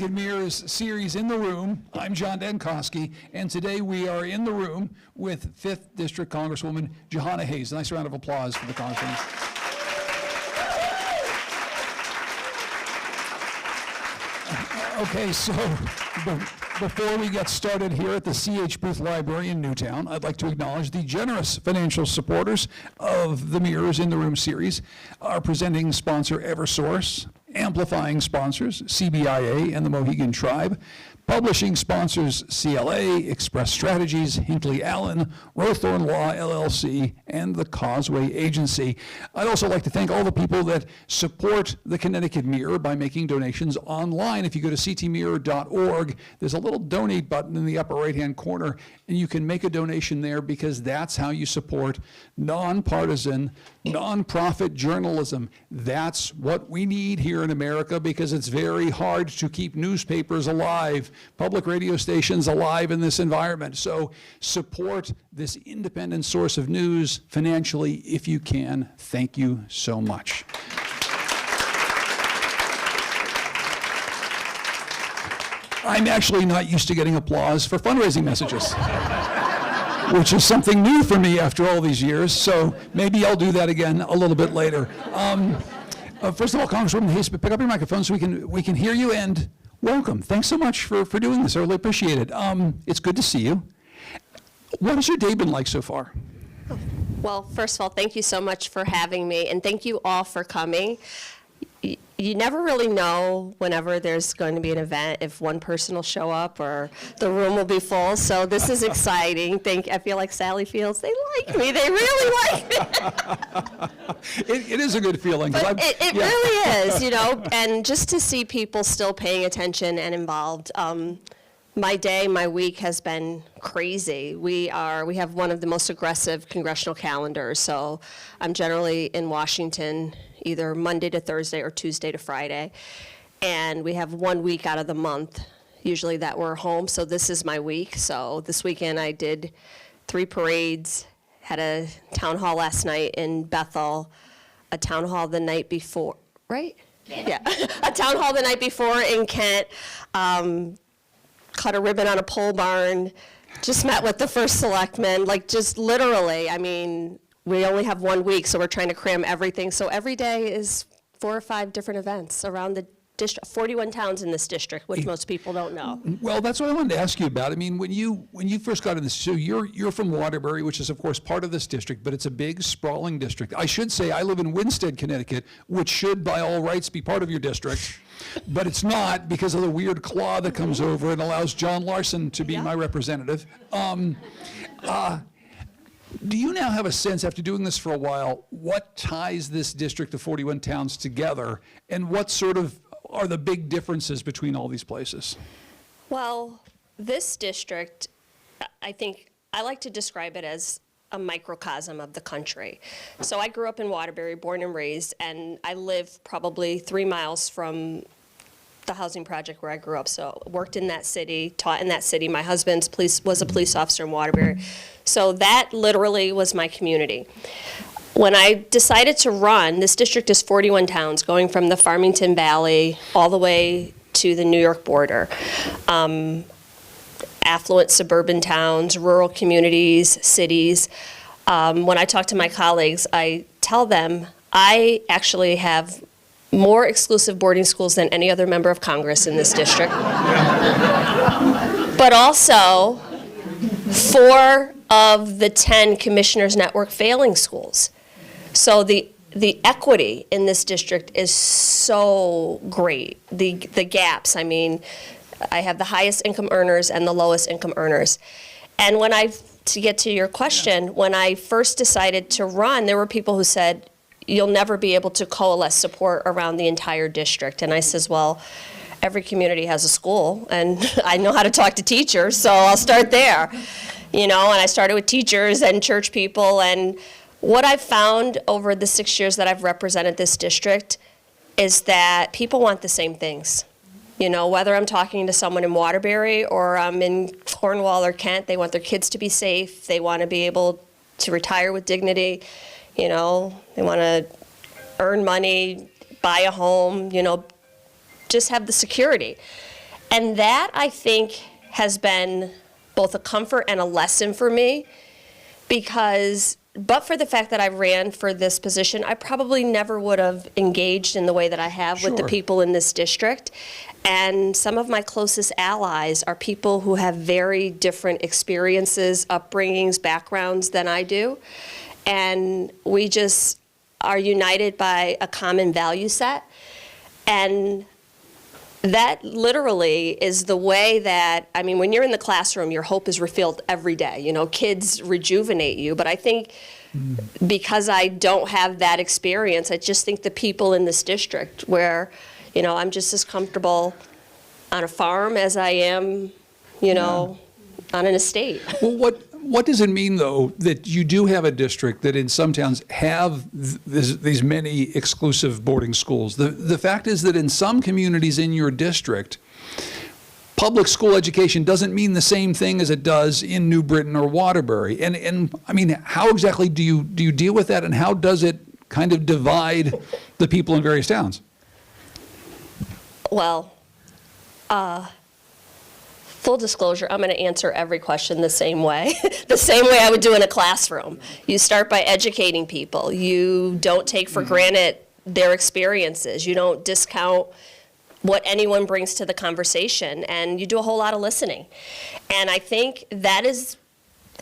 Connecticut Mirrors series In the Room. I'm John Dankosky, and today we are in the room with 5th District Congresswoman Jahana Hayes. A nice round of applause for the Congresswoman. Okay, so before we get started here at the CH Booth Library in Newtown, I'd like to acknowledge the generous financial supporters of the Mirrors in the Room series. Our presenting sponsor, Eversource, amplifying sponsors, CBIA and the Mohegan Tribe, publishing sponsors, CLA, Express Strategies, Hinckley Allen, Rowthorne Law, LLC, and the Causeway Agency. I'd also like to thank all the people that support the Connecticut Mirror by making donations online. If you go to ctmirror.org, there's a little donate button in the upper right-hand corner, and you can make a donation there because that's how you support nonpartisan, nonprofit journalism. That's what we need here in America because it's very hard to keep newspapers alive, public radio stations alive in this environment. So support this independent source of news financially if you can. Thank you so much. I'm actually not used to getting applause for fundraising messages, which is something new for me after all these years, so maybe I'll do that again a little bit later. First of all, Congresswoman Hayes, pick up your microphone so we can hear you, and welcome. Thanks so much for doing this. I really appreciate it. It's good to see you. What has your day been like so far? Well, first of all, thank you so much for having me, and thank you all for coming. You never really know whenever there's going to be an event if one person will show up or the room will be full. So this is exciting. I feel like Sally feels they like me. They really like me. It is a good feeling. But it really is, you know. And just to see people still paying attention and involved. My week has been crazy. We have one of the most aggressive congressional calendars. So I'm generally in Washington either Monday to Thursday or Tuesday to Friday. And we have 1 week out of the month, usually that we're home. So this is my week. So this weekend I did 3 parades, had a town hall last night in Bethel, a town hall the night before, right? Yeah. A town hall the night before in Kent, cut a ribbon on a pole barn, just met with the first selectman, like just literally, I mean, we only have 1 week, so we're trying to cram everything. So every day is 4 or 5 different events around the district, 41 towns in this district, which most people don't know. Well, that's what I wanted to ask you about. I mean, when you first got in this, so you're from Waterbury, which is of course part of this district, but it's a big, sprawling district. I should say I live in Winsted, Connecticut, which should by all rights be part of your district, but it's not because of the weird claw that comes over and allows John Larson to be my representative. Do you now have a sense, after doing this for a while, what ties this district of 41 towns together, and what sort of are the big differences between all these places? Well, this district, I think, I like to describe it as a microcosm of the country. So I grew up in Waterbury, born and raised, and I live probably 3 miles from the housing project where I grew up. So worked in that city, taught in that city. My husband was a police officer in Waterbury. So that literally was my community. When I decided to run, this district is 41 towns, going from the Farmington Valley all the way to the New York border. Affluent suburban towns, rural communities, cities. When I talk to my colleagues, I tell them I actually have more exclusive boarding schools than any other member of Congress in this district. But also 4 of the 10 Commissioners Network failing schools. So the equity in this district is so great. The gaps, I mean, I have the highest income earners and the lowest income earners. And to get to your question, when I first decided to run, there were people who said, you'll never be able to coalesce support around the entire district. And I says, well, every community has a school, and I know how to talk to teachers, so I'll start there. You know, and I started with teachers and church people, and what I've found over the 6 years that I've represented this district is that people want the same things. You know, whether I'm talking to someone in Waterbury or I'm in Cornwall or Kent, they want their kids to be safe, they want to be able to retire with dignity. You know, they want to earn money, buy a home, you know, just have the security. And that, I think, has been both a comfort and a lesson for me, because but for the fact that I ran for this position, I probably never would have engaged in the way that I have with the Sure. people in this district. And some of my closest allies are people who have very different experiences, upbringings, backgrounds than I do. And we just are united by a common value set. And that literally is the way that, I mean, when you're in the classroom, your hope is refilled every day. You know, kids rejuvenate you. But I think because I don't have that experience, I just think the people in this district where, you know, I'm just as comfortable on a farm as I am, you know, on an estate. Well, what does it mean, though, that you do have a district that in some towns have these many exclusive boarding schools? The fact is that in some communities in your district, public school education doesn't mean the same thing as it does in New Britain or Waterbury. And I mean, how exactly do you deal with that, and how does it kind of divide the people in various towns? Well, full disclosure, I'm going to answer every question the same way, the same way I would do in a classroom. You start by educating people. You don't take for granted their experiences. You don't discount what anyone brings to the conversation, and you do a whole lot of listening. And I think that is,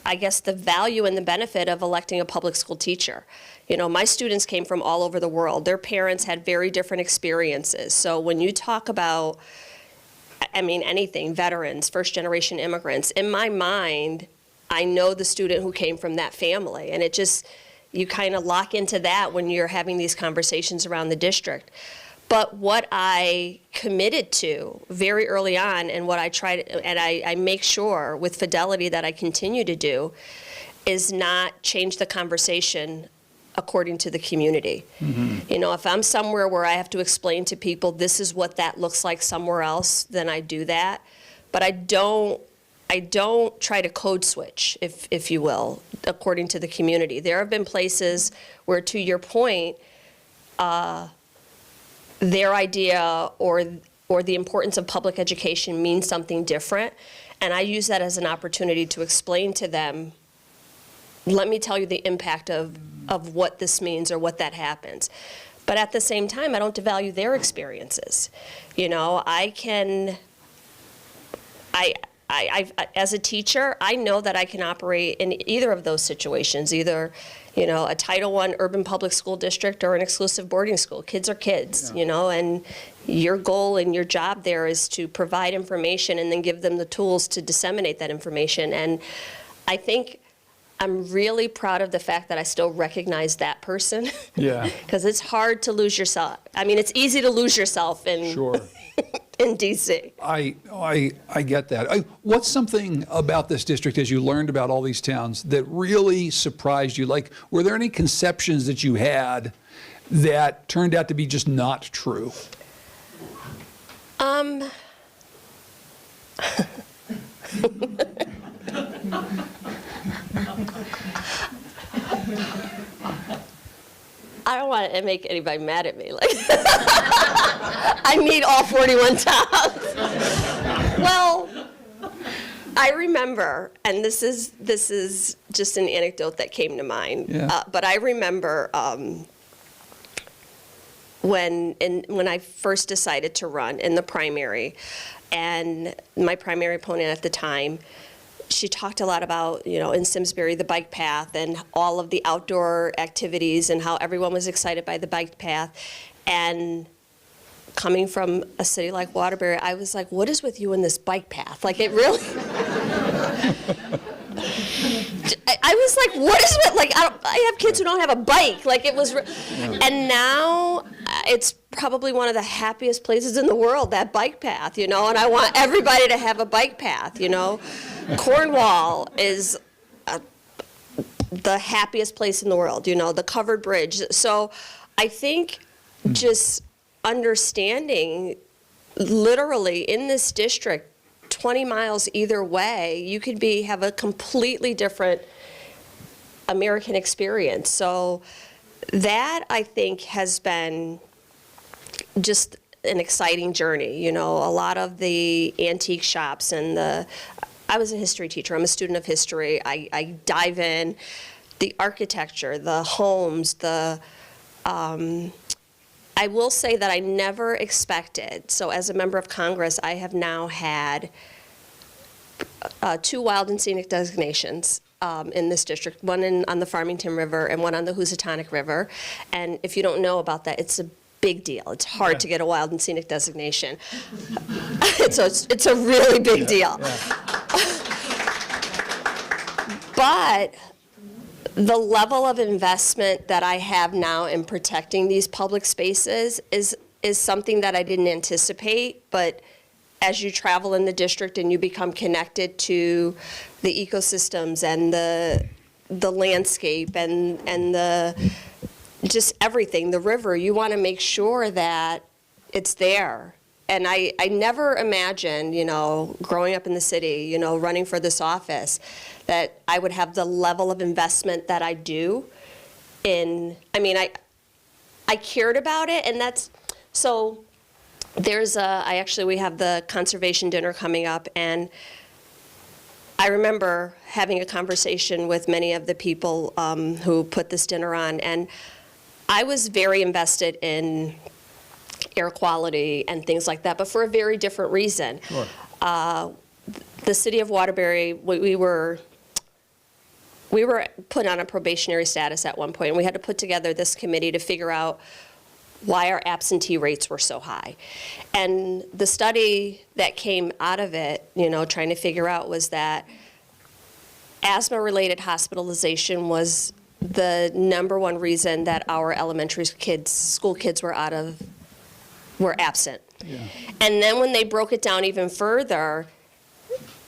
I guess, the value and the benefit of electing a public school teacher. You know, my students came from all over the world. Their parents had very different experiences. So when you talk about, I mean, anything, veterans, first-generation immigrants, in my mind, I know the student who came from that family. And it just, you kind of lock into that when you're having these conversations around the district. But what I committed to very early on, and what I tried, and I make sure with fidelity that I continue to do, is not change the conversation according to the community. You know, if I'm somewhere where I have to explain to people this is what that looks like somewhere else, then I do that. But I don't try to code switch, if you will, according to the community. There have been places where, to your point, their idea or the importance of public education means something different, and I use that as an opportunity to explain to them, let me tell you the impact of what this means or what that happens. But at the same time, I don't devalue their experiences. You know, as a teacher, I know that I can operate in either of those situations, either, you know, a Title I urban public school district or an exclusive boarding school. Kids are kids, you know, and your goal and your job there is to provide information and then give them the tools to disseminate that information. And I think I'm really proud of the fact that I still recognize that person. Yeah. Because it's hard to lose yourself. I mean, it's easy to lose yourself in Sure. in D.C. I get that. What's something about this district as you learned about all these towns that really surprised you? Like, were there any conceptions that you had that turned out to be just not true? I don't want to make anybody mad at me. Like, I meet all 41 towns. Well, I remember, and this is just an anecdote that came to mind. Yeah. But I remember when I first decided to run in the primary, and my primary opponent at the time, she talked a lot about, you know, in Simsbury, the bike path and all of the outdoor activities and how everyone was excited by the bike path. And coming from a city like Waterbury, I was like, what is with you in this bike path? Like, it really... I was like, what is it? Like, I have kids who don't have a bike. Like, it was... And now it's probably one of the happiest places in the world, that bike path, you know, and I want everybody to have a bike path, you know. Cornwall is the happiest place in the world, you know, the covered bridge. So I think just understanding literally in this district, 20 miles either way, you could have a completely different American experience. So that, I think, has been just an exciting journey. A lot of the antique shops and I was a history teacher. I'm a student of history. I dive in, the architecture, the homes, I will say that I never expected, so as a member of Congress, I have now had 2 wild and scenic designations in this district, one on the Farmington River and one on the Housatonic River. And if you don't know about that, it's a big deal. It's hard to get a wild and scenic designation. It's a really big deal. But the level of investment that I have now in protecting these public spaces is something that I didn't anticipate, but as you travel in the district and you become connected to the ecosystems and the landscape and the just everything, the river, you want to make sure that it's there. And I never imagined, growing up in the city, running for this office, that I would have the level of investment that I do I cared about it, and so we have the conservation dinner coming up, and I remember having a conversation with many of the people who put this dinner on, and I was very invested in air quality and things like that, but for a very different reason. Sure. The city of Waterbury, we were put on a probationary status at one point, and we had to put together this committee to figure out why our absentee rates were so high. And the study that came out of it, trying to figure out, was that asthma-related hospitalization was the #1 reason that our elementary school kids were absent. Yeah. And then when they broke it down even further,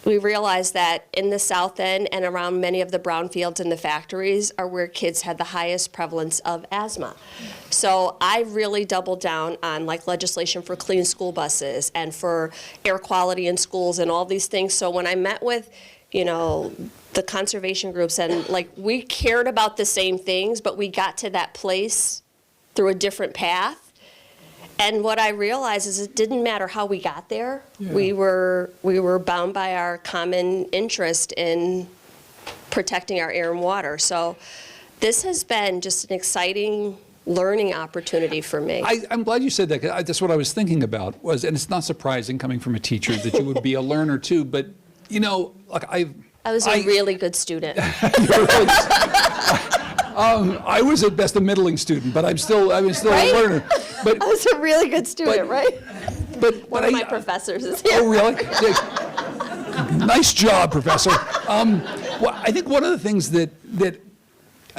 we realized that in the South End and around many of the brownfields and the factories are where kids had the highest prevalence of asthma. So I really doubled down on legislation for clean school buses and for air quality in schools and all these things. So when I met with, the conservation groups, and we cared about the same things, but we got to that place through a different path. And what I realized is it didn't matter how we got there. Yeah. We were bound by our common interest in protecting our air and water. So this has been just an exciting learning opportunity for me. I'm glad you said that, 'cause that's what I was thinking about, and it's not surprising coming from a teacher that you would be a learner too, but I was a really good student. I was at best a middling student, but I was still Right? a learner. But I was a really good student, right? One of my professors is here. Oh, really? Nice job, Professor. Well, I think one of the things that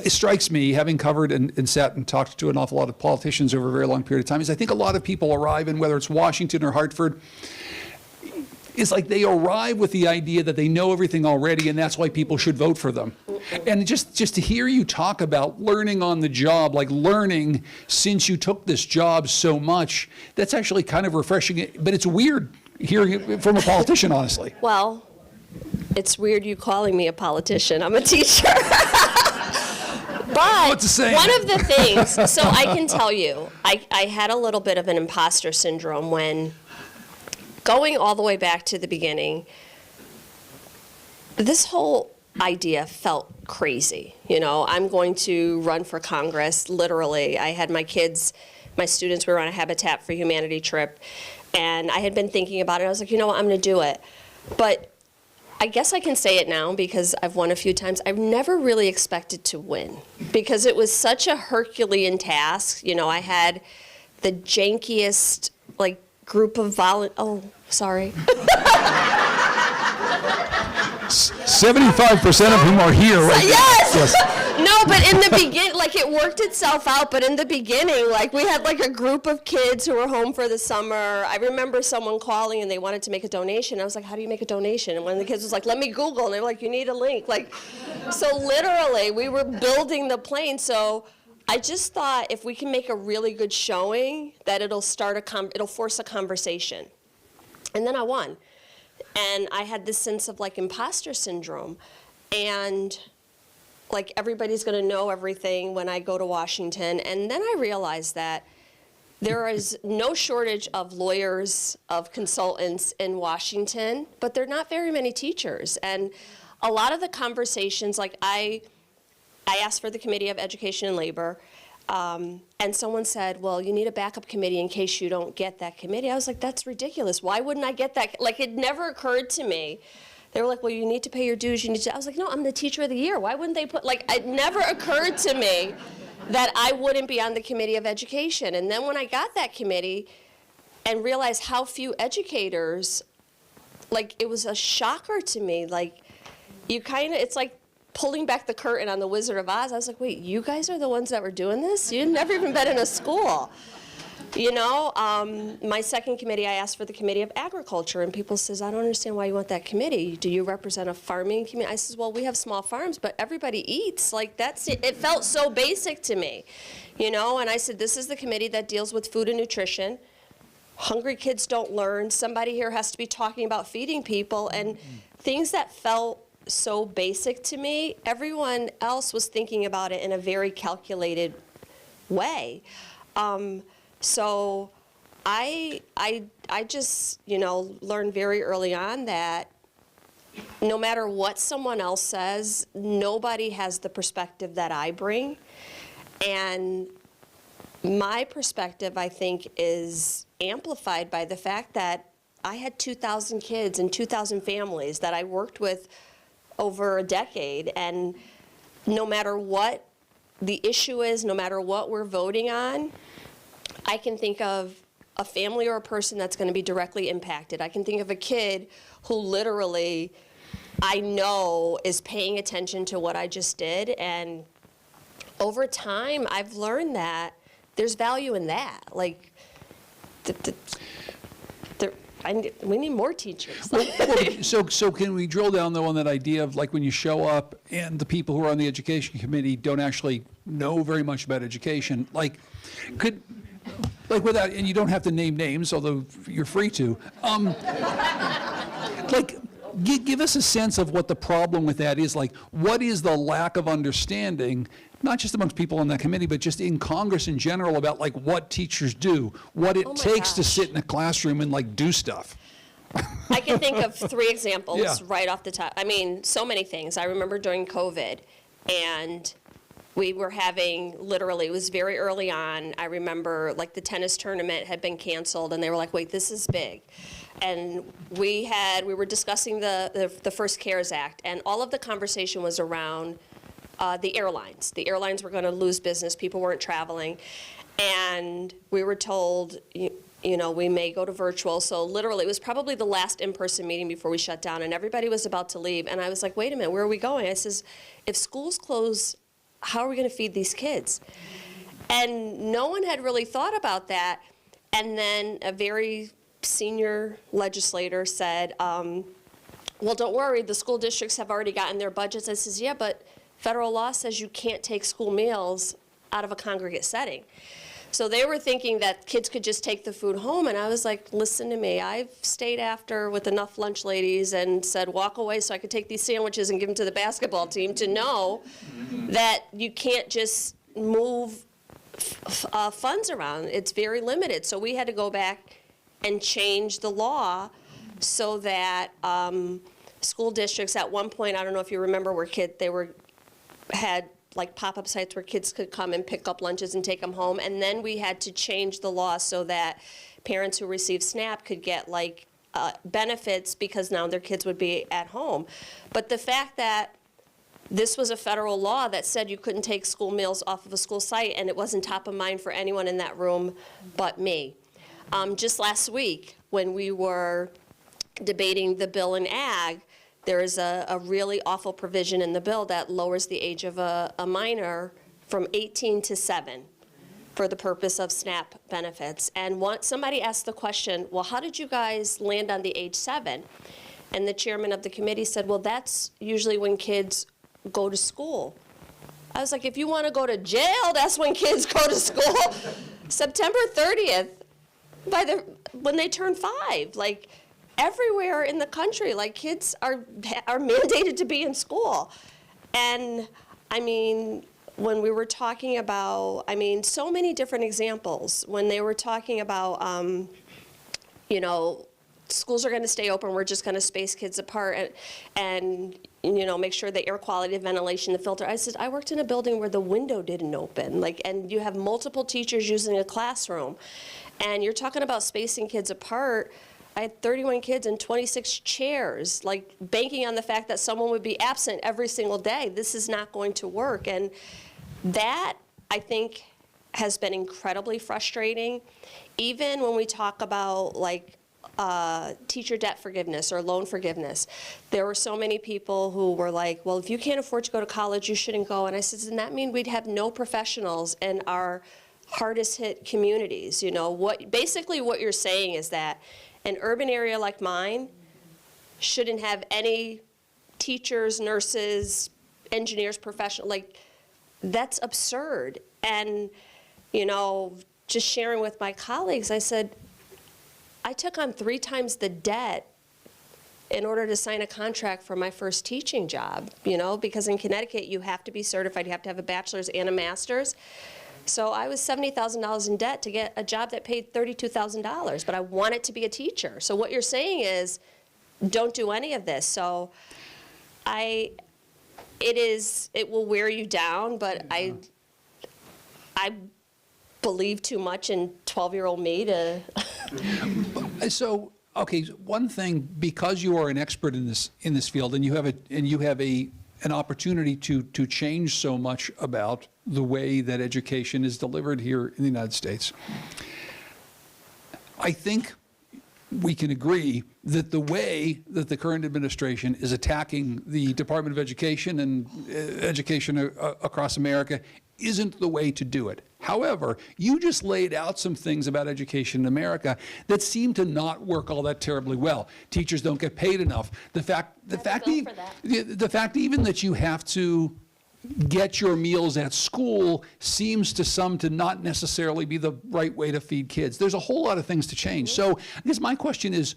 strikes me, having covered and sat and talked to an awful lot of politicians over a very long period of time, is I think a lot of people arrive in, whether it's Washington or Hartford, it's like they arrive with the idea that they know everything already, and that's why people should vote for them. And just to hear you talk about learning on the job, learning since you took this job so much, that's actually kind of refreshing. But it's weird hearing it from a politician, honestly. Well, it's weird you calling me a politician. I'm a teacher. But What's the saying? one of the things, so I can tell you, I had a little bit of an imposter syndrome when going all the way back to the beginning. This whole idea felt crazy. I'm going to run for Congress, literally. I had my students were on a Habitat for Humanity trip, and I had been thinking about it. I was like, what, I'm going to do it. But I guess I can say it now because I've won a few times. I've never really expected to win because it was such a Herculean task. I had the jankiest, group of oh, sorry. 75% of whom are here right Yes! now. Yes. No, but in the beginning, it worked itself out, but in the beginning, we had a group of kids who were home for the summer. I remember someone calling and they wanted to make a donation. I was like, how do you make a donation? And one of the kids was like, let me Google. And they were like, you need a link. So literally, we were building the plane. So I just thought if we can make a really good showing, that it'll force a conversation. And then I won. And I had this sense of imposter syndrome. And everybody's going to know everything when I go to Washington. And then I realized that There is no shortage of lawyers, of consultants in Washington, but there are not very many teachers. And a lot of the conversations, like I asked for the Committee of Education and Labor, and someone said, well, you need a backup committee in case you don't get that committee. I was like, that's ridiculous. Why wouldn't I get that? Like, it never occurred to me. They were like, well, you need to pay your dues. You need to. I was like, no, I'm the teacher of the year. Why wouldn't they put, like, it never occurred to me that I wouldn't be on the Committee of Education. And then when I got that committee and realized how few educators, like, it was a shocker to me. Like, you kind of, it's like pulling back the curtain on The Wizard of Oz. I was like, wait, you guys are the ones that were doing this? You've never even been in a school. You know, my second committee, I asked for the Committee of Agriculture, and people says, I don't understand why you want that committee. Do you represent a farming community? I says, well, we have small farms, but everybody eats. Like, that's it. It felt so basic to me, you know, and I said, this is the committee that deals with food and nutrition. Hungry kids don't learn. Somebody here has to be talking about feeding people, and things that felt so basic to me, everyone else was thinking about it in a very calculated way. So I just, you know, learned very early on that no matter what someone else says, nobody has the perspective that I bring. And my perspective, I think, is amplified by the fact that I had 2,000 kids and 2,000 families that I worked with over a decade. And no matter what the issue is, no matter what we're voting on, I can think of a family or a person that's going to be directly impacted. I can think of a kid who literally I know is paying attention to what I just did. And over time, I've learned that there's value in that. Like, we need more teachers. So can we drill down, though, on that idea of, like, when you show up and the people who are on the education committee don't actually know very much about education, like, without, and you don't have to name names, although you're free to, like, give us a sense of what the problem with that is. Like, what is the lack of understanding, not just amongst people on that committee, but just in Congress in general, about, like, what teachers do, what it takes to sit in a classroom and, like, do stuff? I can think of 3 examples Yeah. right off the top. I mean, so many things. I remember during COVID, and we were having, literally, it was very early on. I remember, like, the tennis tournament had been canceled, and they were like, wait, this is big. And we were discussing the first CARES Act, and all of the conversation was around the airlines. The airlines were going to lose business. People weren't traveling. And we were told, you know, we may go to virtual. So literally, it was probably the last in-person meeting before we shut down, and everybody was about to leave. And I was like, wait a minute, where are we going? I says, if schools close, how are we going to feed these kids? And no one had really thought about that. And then a very senior legislator said, well, don't worry, the school districts have already gotten their budgets. I says, yeah, but federal law says you can't take school meals out of a congregate setting. So they were thinking that kids could just take the food home, and I was like, listen to me. I've stayed after with enough lunch ladies and said, walk away so I could take these sandwiches and give them to the basketball team, to know that you can't just move funds around. It's very limited. So we had to go back and change the law so that school districts, at one point, I don't know if you remember, had like pop-up sites where kids could come and pick up lunches and take them home. And then we had to change the law so that parents who receive SNAP could get like benefits, because now their kids would be at home. But the fact that this was a federal law that said you couldn't take school meals off of a school site, and it wasn't top of mind for anyone in that room but me. Just last week, when we were debating the bill in ag, there is a really awful provision in the bill that lowers the age of a minor from 18 to 7 for the purpose of SNAP benefits. And somebody asked the question, well, how did you guys land on the age 7? And the chairman of the committee said, well, that's usually when kids go to school. I was like, if you want to go to jail, that's when kids go to school. September 30th, when they turn 5, like, everywhere in the country, like, kids are mandated to be in school. And I mean, when we were talking about, I mean, so many different examples, when they were talking about, you know, schools are going to stay open, we're just going to space kids apart and, you know, make sure the air quality, the ventilation, the filter. I said, I worked in a building where the window didn't open, like, and you have multiple teachers using a classroom, and you're talking about spacing kids apart. I had 31 kids and 26 chairs, like banking on the fact that someone would be absent every single day. This is not going to work. And that, I think, has been incredibly frustrating. Even when we talk about, like, teacher debt forgiveness or loan forgiveness, there were so many people who were like, well, if you can't afford to go to college, you shouldn't go. And I said, doesn't that mean we'd have no professionals in our hardest hit communities? You know, basically what you're saying is that an urban area like mine shouldn't have any teachers, nurses, engineers, professionals. Like, that's absurd. And, you know, just sharing with my colleagues, I said, I took on 3 times the debt in order to sign a contract for my first teaching job, you know, because in Connecticut you have to be certified, you have to have a bachelor's and a master's. So I was $70,000 in debt to get a job that paid $32,000, but I wanted to be a teacher. So what you're saying is, don't do any of this. So it will wear you down, but I believe too much in 12-year-old me to. So, okay, one thing, because you are an expert in this field, and you have an opportunity to change so much about the way that education is delivered here in the United States, I think we can agree that the way that the current administration is attacking the Department of Education and education across America isn't the way to do it. However, you just laid out some things about education in America that seem to not work all that terribly well. Teachers don't get paid enough. The fact even that you have to get your meals at school seems to some to not necessarily be the right way to feed kids. There's a whole lot of things to change. So I guess my question is,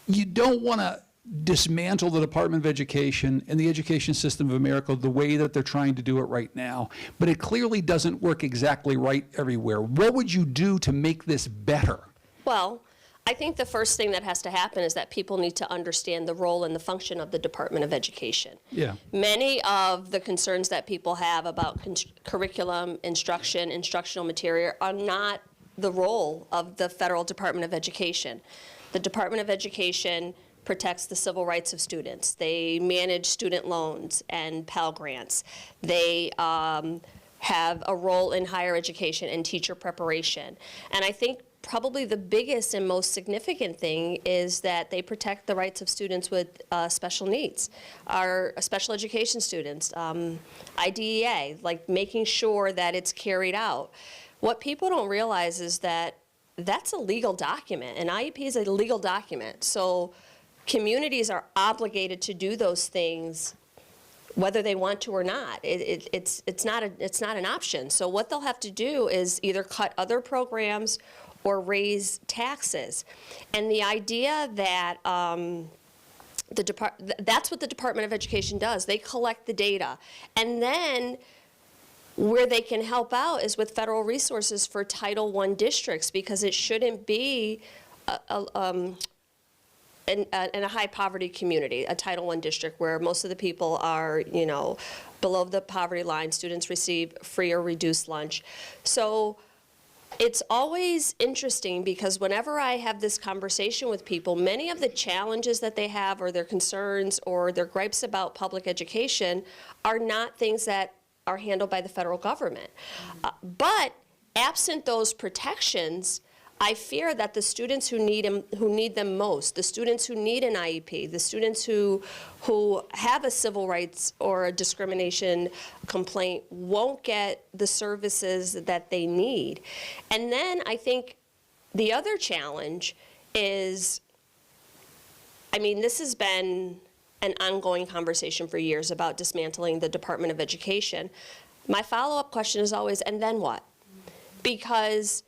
you don't want to dismantle the Department of Education and the education system of America the way that they're trying to do it right now, but it clearly doesn't work exactly right everywhere. What would you do to make this better? Well, I think the first thing that has to happen is that people need to understand the role and the function of the Department of Education. Yeah. Many of the concerns that people have about curriculum, instruction, instructional material are not the role of the Federal Department of Education. The Department of Education protects the civil rights of students. They manage student loans and Pell Grants. They have a role in higher education and teacher preparation. And I think probably the biggest and most significant thing is that they protect the rights of students with special needs, our special education students, IDEA, like making sure that it's carried out. What people don't realize is that that's a legal document. An IEP is a legal document. So communities are obligated to do those things whether they want to or not. It's not an option. So what they'll have to do is either cut other programs or raise taxes. And the idea that that's what the Department of Education does. They collect the data. And then where they can help out is with federal resources for Title I districts, because it shouldn't be in a high poverty community, a Title I district where most of the people are, you know, below the poverty line. Students receive free or reduced lunch. So it's always interesting because whenever I have this conversation with people, many of the challenges that they have or their concerns or their gripes about public education are not things that are handled by the federal government. But absent those protections, I fear that the students who need them most, the students who need an IEP, the students who have a civil rights or a discrimination complaint won't get the services that they need. And then I think the other challenge is, I mean, this has been an ongoing conversation for years about dismantling the Department of Education. My follow-up question is always, and then what? Because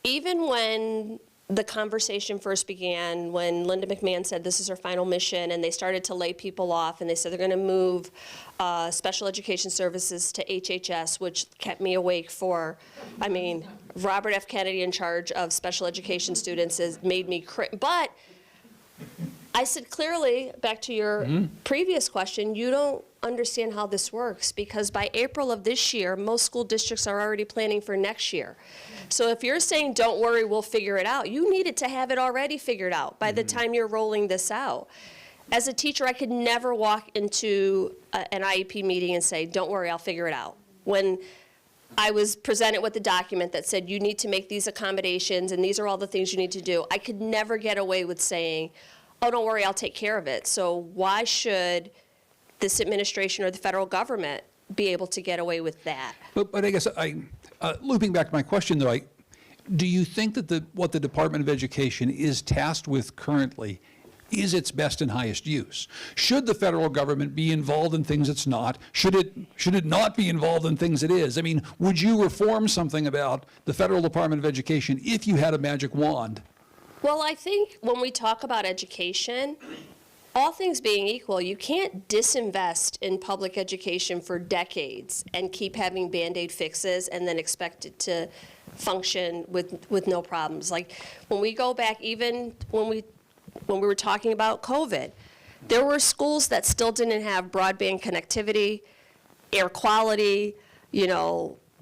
even when the conversation first began when Linda McMahon said this is her final mission, and they started to lay people off, and they said they're going to move special education services to HHS, which kept me awake for, I mean, Robert F. Kennedy in charge of special education students has made me but I said clearly, back to your previous question, you don't understand how this works, because by April of this year, most school districts are already planning for next year. So if you're saying, don't worry, we'll figure it out, you needed to have it already figured out by the time you're rolling this out. As a teacher, I could never walk into an IEP meeting and say, don't worry, I'll figure it out. When I was presented with a document that said, you need to make these accommodations and these are all the things you need to do, I could never get away with saying, oh, don't worry, I'll take care of it. So why should this administration or the federal government be able to get away with that? But I guess looping back to my question, though, do you think that what the Department of Education is tasked with currently is its best and highest use? Should the federal government be involved in things it's not? Should it not be involved in things it is? I mean, would you reform something about the Federal Department of Education if you had a magic wand? Well, I think when we talk about education, all things being equal, you can't disinvest in public education for decades and keep having Band-Aid fixes and then expect it to function with no problems. Like when we go back, even when we were talking about COVID, there were schools that still didn't have broadband connectivity, air quality,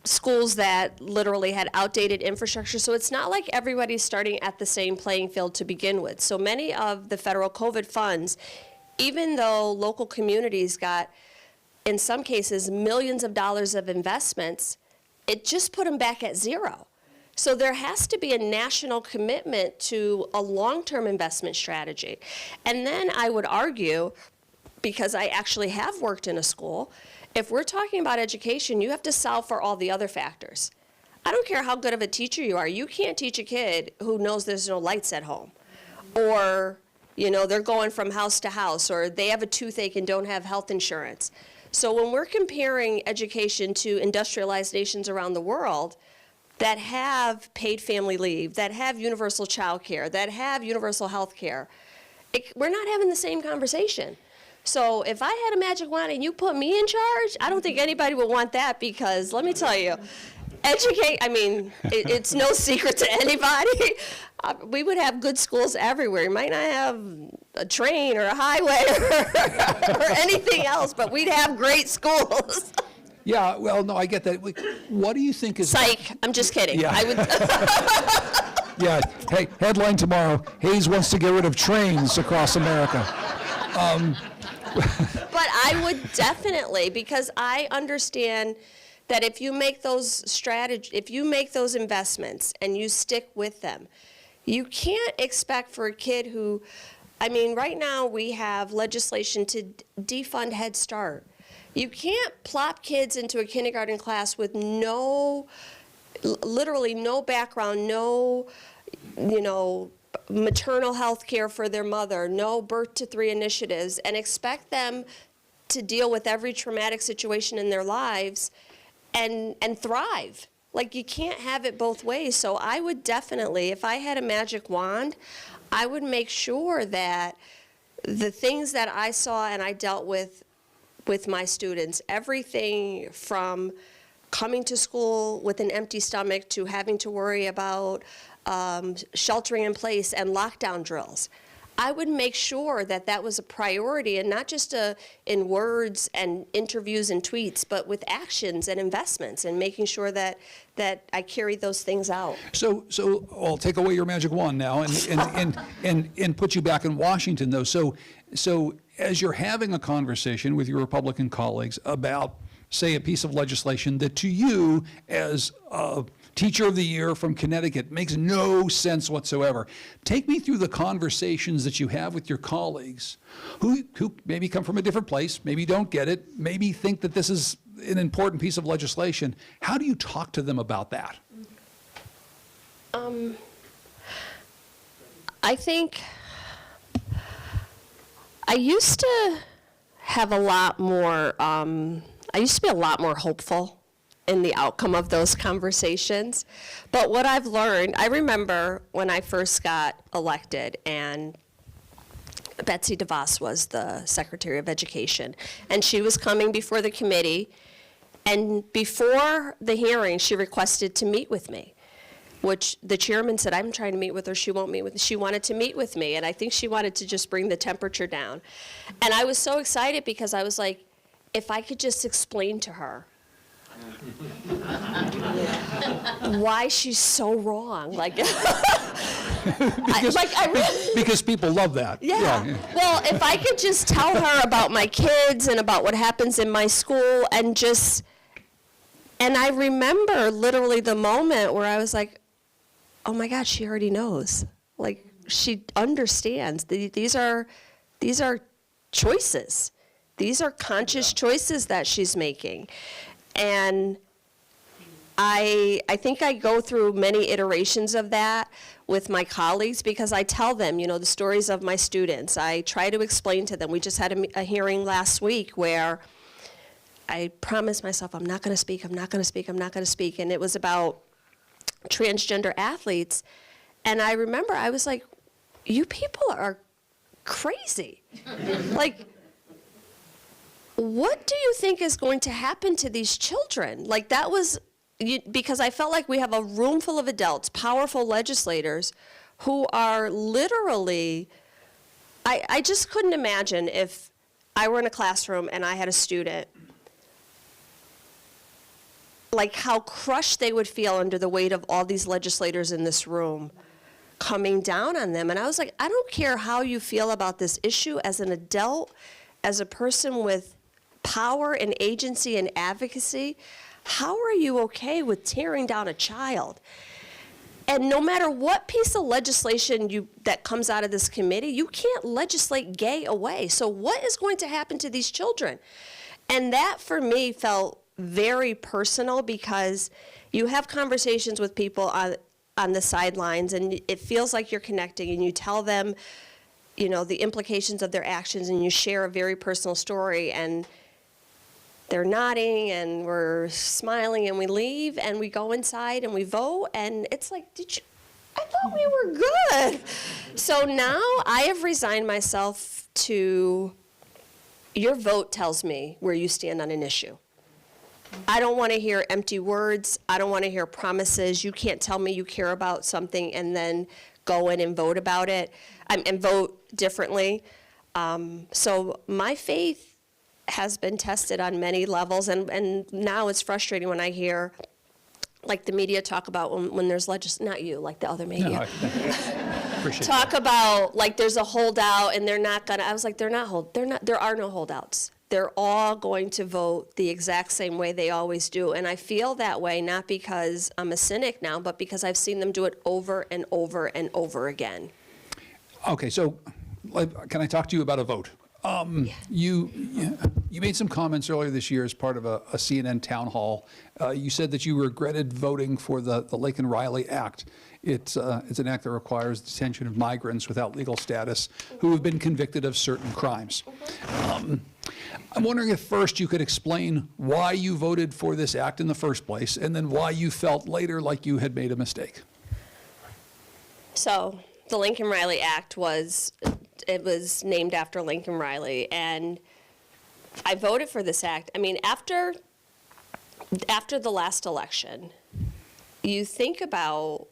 schools that literally had outdated infrastructure. So it's not like everybody's starting at the same playing field to begin with. So many of the federal COVID funds, even though local communities got, in some cases, millions of dollars of investments, it just put them back at zero. So there has to be a national commitment to a long-term investment strategy. And then I would argue, because I actually have worked in a school, if we're talking about education, you have to solve for all the other factors. I don't care how good of a teacher you are. You can't teach a kid who knows there's no lights at home, or they're going from house to house, or they have a toothache and don't have health insurance. So when we're comparing education to industrialized nations around the world that have paid family leave, that have universal child care, that have universal health care, we're not having the same conversation. So if I had a magic wand and you put me in charge, I don't think anybody would want that, because let me tell you, it's no secret to anybody. We would have good schools everywhere. You might not have a train or a highway or anything else, but we'd have great schools. Yeah, well, no, I get that. What do you think is... Psych, I'm just kidding. Yeah. I would. Yeah, hey, headline tomorrow, Hayes wants to get rid of trains across America. But I would definitely, because I understand that if you make those investments and you stick with them, you can't expect for a kid who, right now we have legislation to defund Head Start. You can't plop kids into a kindergarten class with literally no background, no, maternal health care for their mother, no birth to 3 initiatives, and expect them to deal with every traumatic situation in their lives and thrive. Like, you can't have it both ways. So I would definitely, if I had a magic wand, I would make sure that the things that I saw and I dealt with my students, everything from coming to school with an empty stomach to having to worry about sheltering in place and lockdown drills, I would make sure that that was a priority, and not just in words and interviews and tweets, but with actions and investments, and making sure that I carried those things out. So I'll take away your magic wand now and put you back in Washington, though. So as you're having a conversation with your Republican colleagues about, say, a piece of legislation that to you as a Teacher of the Year from Connecticut makes no sense whatsoever, take me through the conversations that you have with your colleagues who maybe come from a different place, maybe don't get it, maybe think that this is an important piece of legislation. How do you talk to them about that? I think I used to have a lot more, I used to be a lot more hopeful in the outcome of those conversations. But what I've learned, I remember when I first got elected and Betsy DeVos was the Secretary of Education, and she was coming before the committee, and before the hearing, she requested to meet with me, which the chairman said, I'm trying to meet with her, she won't meet with me. She wanted to meet with me, and I think she wanted to just bring the temperature down. And I was so excited because I was like, if I could just explain to her why she's so wrong. Like, Because people love that. yeah. Well, if I could just tell her about my kids and about what happens in my school and I remember literally the moment where I was like, oh my God, she already knows. Like, she understands. These are choices. These are conscious choices that she's making. And I think I go through many iterations of that with my colleagues because I tell them, the stories of my students. I try to explain to them. We just had a hearing last week where I promised myself I'm not going to speak, I'm not going to speak, I'm not going to speak. And it was about transgender athletes. And I remember I was like, you people are crazy. Like, what do you think is going to happen to these children? Like, that was, because I felt like we have a room full of adults, powerful legislators, who are literally, I just couldn't imagine if I were in a classroom and I had a student, like how crushed they would feel under the weight of all these legislators in this room coming down on them. And I was like, I don't care how you feel about this issue as an adult, as a person with power and agency and advocacy, how are you okay with tearing down a child? And no matter what piece of legislation that comes out of this committee, you can't legislate gay away. So what is going to happen to these children? And that for me felt very personal because you have conversations with people on the sidelines and it feels like you're connecting and you tell them, the implications of their actions and you share a very personal story and they're nodding and we're smiling and we leave and we go inside and we vote and it's like, I thought we were good. So now I have resigned myself to, your vote tells me where you stand on an issue. I don't want to hear empty words. I don't want to hear promises. You can't tell me you care about something and then go in and vote about it and vote differently. So my faith has been tested on many levels, and now it's frustrating when I hear, like the media talk about when there's not you, like the other media. No, appreciate talk that. about like there's a holdout and they're not gonna. I was like, there are no holdouts. They're all going to vote the exact same way they always do, and I feel that way not because I'm a cynic now, but because I've seen them do it over and over and over again. Okay, so can I talk to you about a vote? You made some comments earlier this year as part of a CNN town hall. You said that you regretted voting for the Lincoln Riley Act. It's an act that requires detention of migrants without legal status who have been convicted of certain crimes. I'm wondering if first you could explain why you voted for this act in the first place, and then why you felt later like you had made a mistake. So the Lincoln Riley Act was named after Lincoln Riley, and I voted for this act. I mean, after the last election, you think about,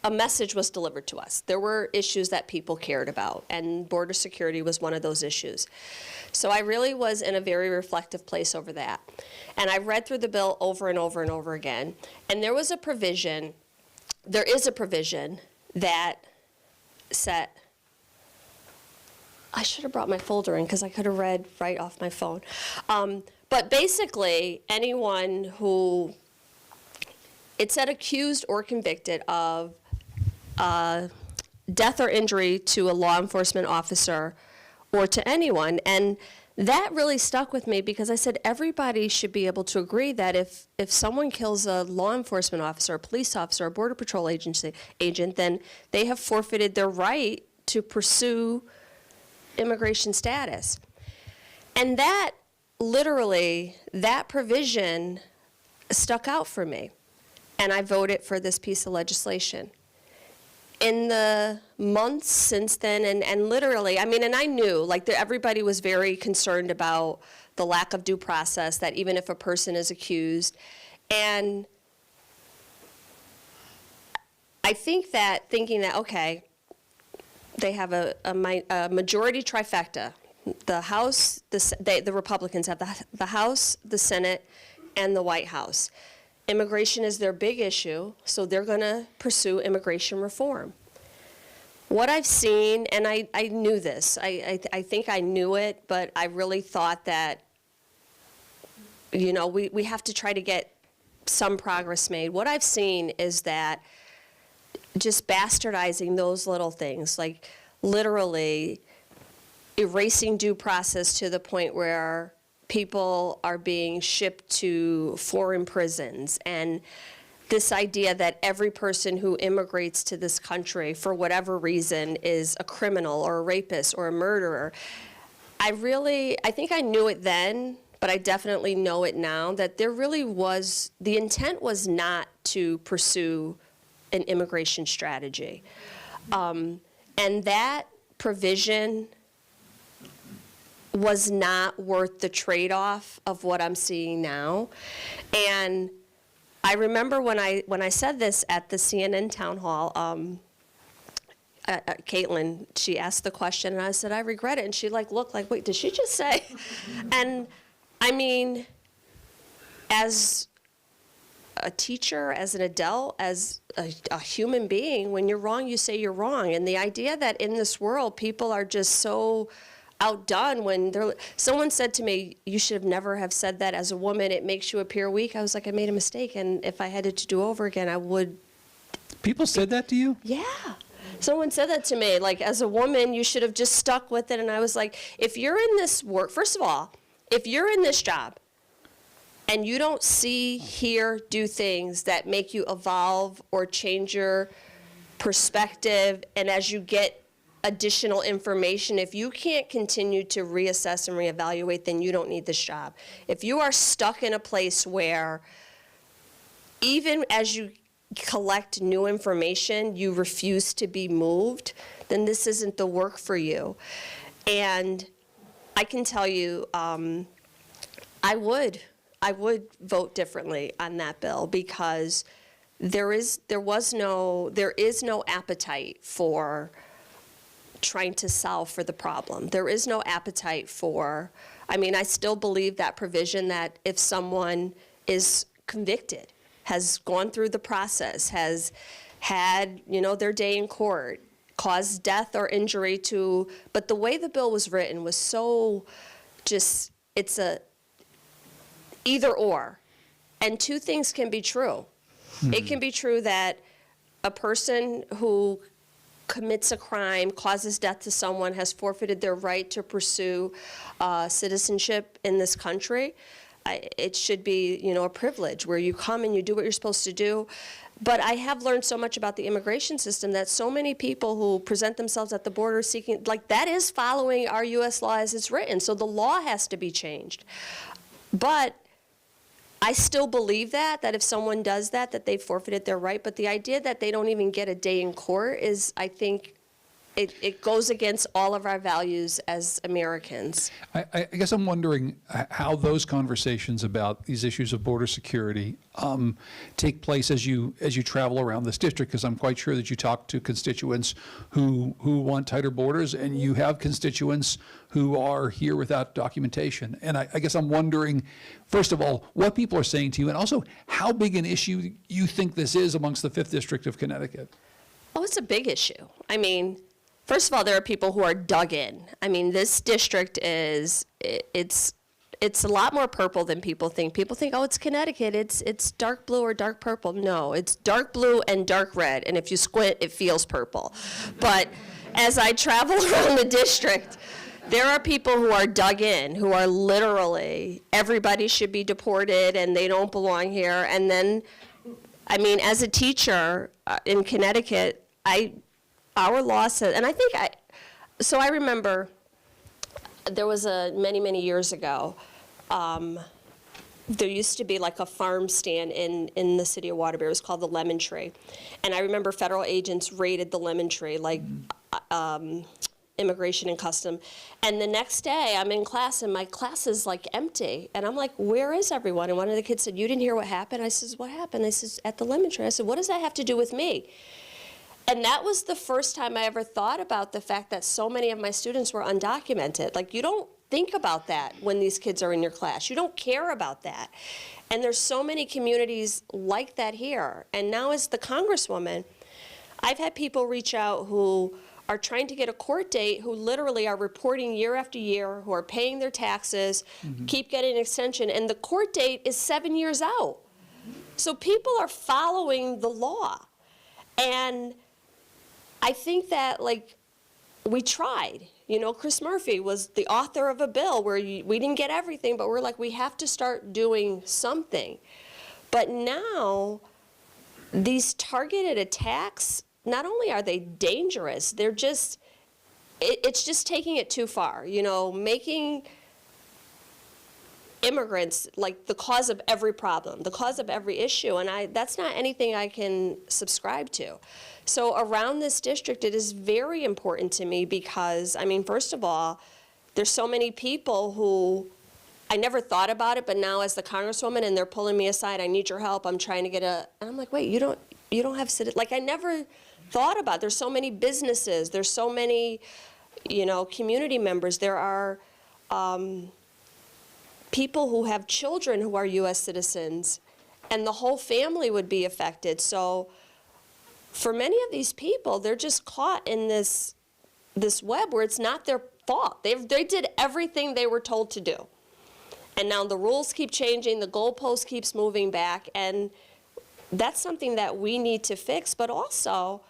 a message was delivered to us. There were issues that people cared about, and border security was one of those issues. So I really was in a very reflective place over that. And I read through the bill over and over and over again, and there is a provision that set, I should have brought my folder in because I could have read right off my phone. But basically, anyone who, it said accused or convicted of death or injury to a law enforcement officer or to anyone. And that really stuck with me because I said everybody should be able to agree that if someone kills a law enforcement officer, a police officer, a border patrol agent, then they have forfeited their right to pursue immigration status. And that literally, that provision stuck out for me, and I voted for this piece of legislation. In the months since then, and literally, I mean, and I knew, like, everybody was very concerned about the lack of due process, that even if a person is accused, and I think that, thinking that, okay, they have a majority trifecta. The House, the Republicans have the House, the Senate, and the White House. Immigration is their big issue, so they're going to pursue immigration reform. What I've seen, and I knew this, I think I knew it, but I really thought that, you know, we have to try to get some progress made. What I've seen is that just bastardizing those little things, like literally erasing due process to the point where people are being shipped to foreign prisons, and this idea that every person who immigrates to this country for whatever reason is a criminal or a rapist or a murderer. I think I knew it then, but I definitely know it now, that there really was, the intent was not to pursue an immigration strategy. And that provision was not worth the trade-off of what I'm seeing now. And I remember when I said this at the CNN town hall, Caitlin, she asked the question, and I said, I regret it. And she looked like, wait, did she just say? And I mean, as a teacher, as an adult, as a human being, when you're wrong, you say you're wrong. And the idea that in this world, people are just so outdone when someone said to me, you should have never have said that as a woman, it makes you appear weak. I was like, I made a mistake, and if I had it to do over again, I would. People said that to you? Yeah. Someone said that to me, like, as a woman, you should have just stuck with it. And I was like, if you're in this work, first of all, if you're in this job and you don't see, hear, do things that make you evolve or change your perspective, and as you get additional information, if you can't continue to reassess and reevaluate, then you don't need this job. If you are stuck in a place where even as you collect new information, you refuse to be moved, then this isn't the work for you. And I can tell you, I would vote differently on that bill, because there is no appetite for trying to solve for the problem. There is no appetite for, I mean, I still believe that provision that if someone is convicted, has gone through the process, has had, their day in court, caused death or injury to, but the way the bill was written was so just, it's a either or. And two things can be true. Mm-hmm. It can be true that a person who commits a crime, causes death to someone, has forfeited their right to pursue citizenship in this country. It should be, a privilege where you come and you do what you're supposed to do. But I have learned so much about the immigration system that so many people who present themselves at the border seeking, that is following our U.S. law as it's written. So the law has to be changed. But I still believe that if someone does that they've forfeited their right. But the idea that they don't even get a day in court is, I think, it goes against all of our values as Americans. I guess I'm wondering how those conversations about these issues of border security take place as you travel around this district, because I'm quite sure that you talk to constituents who want tighter borders, and you have constituents who are here without documentation. And I guess I'm wondering, first of all, what people are saying to you, and also how big an issue you think this is amongst the 5th District of Connecticut. Oh, it's a big issue. I mean, first of all, there are people who are dug in. I mean, this district it's a lot more purple than people think. People think, oh, it's Connecticut, it's dark blue or dark purple. No, it's dark blue and dark red, and if you squint, it feels purple. But as I travel around the district, there are people who are dug in, who are literally, everybody should be deported and they don't belong here. And then, I mean, as a teacher in Connecticut, our law says, and I remember there was many, many years ago, there used to be like a farm stand in the city of Waterbury. It was called the Lemon Tree. And I remember federal agents raided the lemon tree, like Immigration and Custom. And the next day I'm in class and my class is like empty. And I'm like, where is everyone? And one of the kids said, you didn't hear what happened? I says, what happened? They says, at the Lemon Tree. I said, what does that have to do with me? And that was the first time I ever thought about the fact that so many of my students were undocumented. Like, you don't think about that when these kids are in your class. You don't care about that. And there's so many communities like that here. And now as the Congresswoman, I've had people reach out who are trying to get a court date, who literally are reporting year after year, who are paying their taxes, keep getting an extension, and the court date is 7 years out. So people are following the law. And I think that, like, we tried. You know, Chris Murphy was the author of a bill where we didn't get everything, but we're like, we have to start doing something. But now, these targeted attacks, not only are they dangerous, they're just, it's just taking it too far. You know, making immigrants like the cause of every problem, the cause of every issue, and that's not anything I can subscribe to. So around this district, it is very important to me because, I mean, first of all, there's so many people who, I never thought about it, but now as the Congresswoman, and they're pulling me aside, I need your help, I'm trying to get and I'm like, wait, you don't have citizens, like, I never thought about it. There's so many businesses, there's so many, you know, community members, there are people who have children who are U.S. citizens, and the whole family would be affected. So for many of these people, they're just caught in this web where it's not their fault. They did everything they were told to do. And now the rules keep changing, the goalpost keeps moving back, and that's something that we need to fix. But also,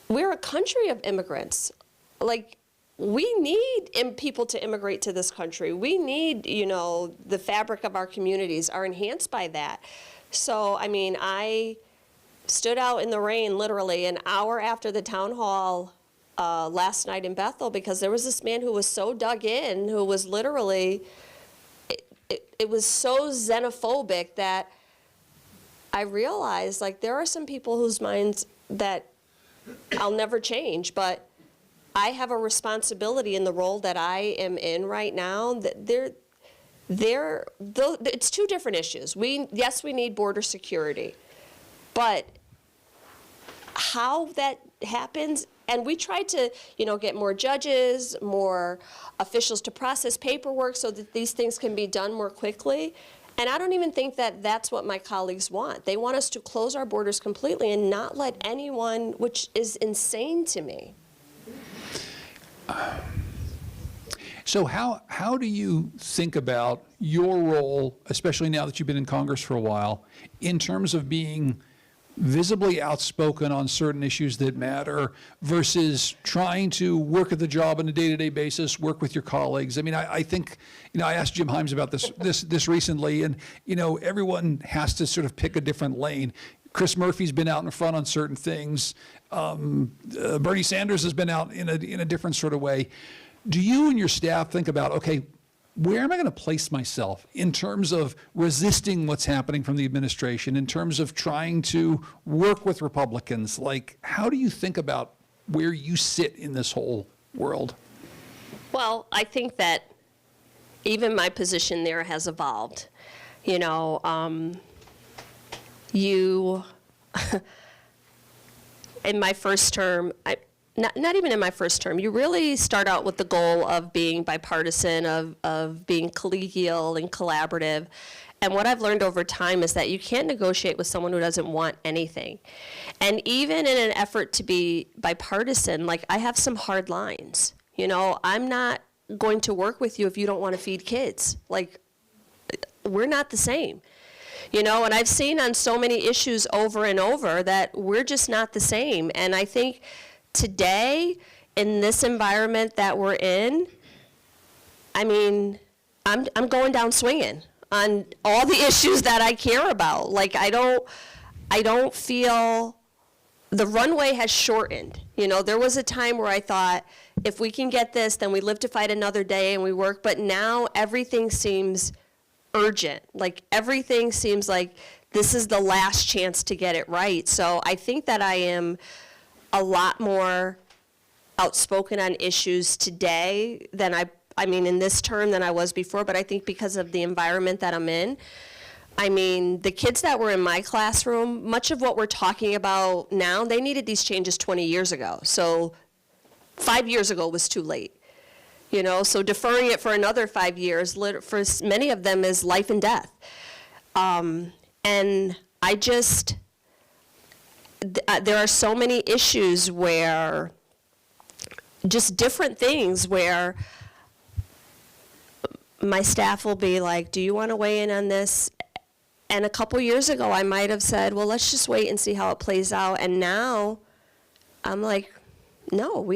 we're a country of immigrants. Like, we need people to immigrate to this country. We need, you know, the fabric of our communities are enhanced by that. So, I mean, I stood out in the rain literally an hour after the town hall last night in Bethel because there was this man who was so dug in, who was literally, it was so xenophobic that I realized, like, there are some people whose minds that I'll never change, but I have a responsibility in the role that I am in right now. That it's two different issues. Yes, we need border security, but how that happens, and we tried to, you know, get more judges, more officials to process paperwork so that these things can be done more quickly. And I don't even think that that's what my colleagues want. They want us to close our borders completely and not let anyone, which is insane to me. So how do you think about your role, especially now that you've been in Congress for a while, in terms of being visibly outspoken on certain issues that matter versus trying to work at the job on a day-to-day basis, work with your colleagues? I mean, I think, you know, I asked Jim Himes about this recently, and, you know, everyone has to sort of pick a different lane. Chris Murphy's been out in front on certain things. Bernie Sanders has been out in a different sort of way. Do you and your staff think about, okay, where am I going to place myself in terms of resisting what's happening from the administration, in terms of trying to work with Republicans? Like, how do you think about where you sit in this whole world? Well, I think that even my position there has evolved. You know, in my first term, not even in my first term, you really start out with the goal of being bipartisan, of being collegial and collaborative. And what I've learned over time is that you can't negotiate with someone who doesn't want anything. And even in an effort to be bipartisan, like, I have some hard lines. You know, I'm not going to work with you if you don't want to feed kids. Like, we're not the same. You know, and I've seen on so many issues over and over that we're just not the same. And I think today, in this environment that we're in, I mean, I'm going down swinging on all the issues that I care about. Like, I don't feel the runway has shortened. You know, there was a time where I thought, if we can get this, then we live to fight another day and we work. But now everything seems urgent. Like, everything seems like this is the last chance to get it right. So I think that I am a lot more outspoken on issues today than I mean, in this term than I was before. But I think because of the environment that I'm in, I mean, the kids that were in my classroom, much of what we're talking about now, they needed these changes 20 years ago. So 5 years ago was too late. You know, so deferring it for another 5 years, for many of them, is life and death. And I just, there are so many issues where, just different things where my staff will be like, do you want to weigh in on this? And a couple years ago, I might have said, well, let's just wait and see how it plays out. And now, I'm like, no,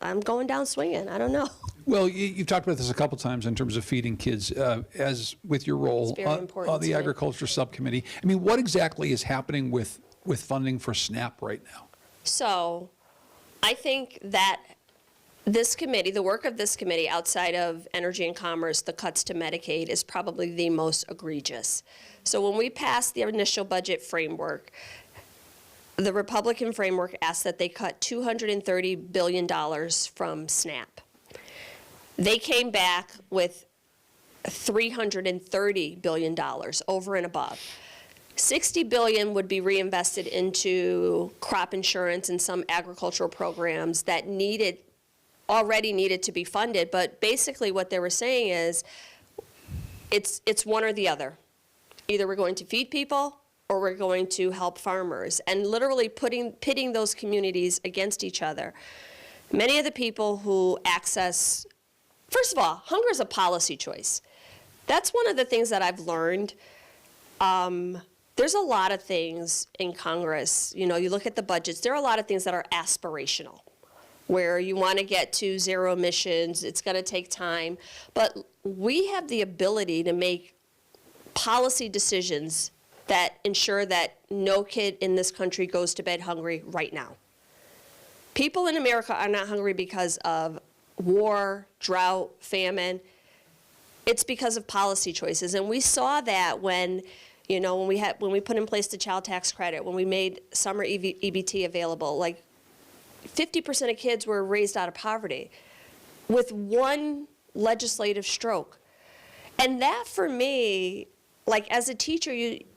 I'm going down swinging. I don't know. Well, you've talked about this a couple times in terms of feeding kids, as with your role It's very important on the to me. Agriculture Subcommittee. I mean, what exactly is happening with funding for SNAP right now? So, I think that this committee, the work of this committee, outside of Energy and Commerce, the cuts to Medicaid, is probably the most egregious. So when we passed the initial budget framework, the Republican framework asked that they cut $230 billion from SNAP. They came back with $330 billion over and above. $60 billion would be reinvested into crop insurance and some agricultural programs that already needed to be funded. But basically what they were saying is, it's one or the other. Either we're going to feed people or we're going to help farmers, and literally pitting those communities against each other. Many of the people who access, first of all, hunger is a policy choice. That's one of the things that I've learned. There's a lot of things in Congress, you know, you look at the budgets, there are a lot of things that are aspirational, where you want to get to zero emissions, it's going to take time. But we have the ability to make policy decisions that ensure that no kid in this country goes to bed hungry right now. People in America are not hungry because of war, drought, famine. It's because of policy choices. And we saw that when, you know, when we put in place the child tax credit, when we made summer EBT available, like 50% of kids were raised out of poverty with one legislative stroke. And that, for me, like, as a teacher,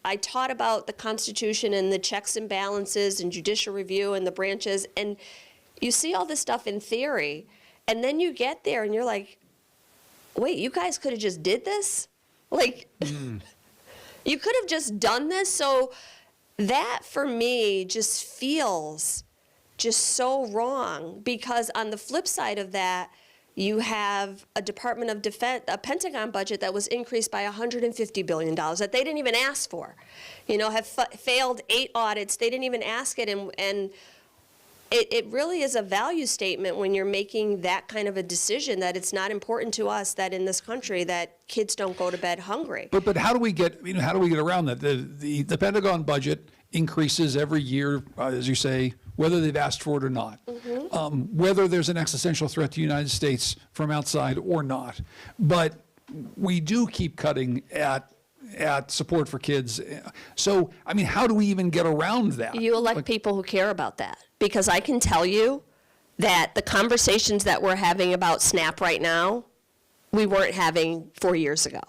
I taught about the Constitution and the checks and balances and judicial review and the branches, and you see all this stuff in theory, and then you get there and you're like, wait, you guys could have just did this? Like, you could have just done this? So that, for me, just feels just so wrong, because on the flip side of that, you have a Department of Defense, a Pentagon budget that was increased by $150 billion that they didn't even ask for. You know, have failed 8 audits, they didn't even ask it, and it really is a value statement when you're making that kind of a decision, that it's not important to us that in this country that kids don't go to bed hungry. But how do we get, you know, how do we get around that? The Pentagon budget increases every year, as you say, whether they've asked for it or not, whether there's an existential threat to the United States from outside or not. But we do keep cutting at support for kids. So, I mean, how do we even get around that? You elect people who care about that. Because I can tell you that the conversations that we're having about SNAP right now, we weren't having 4 years ago.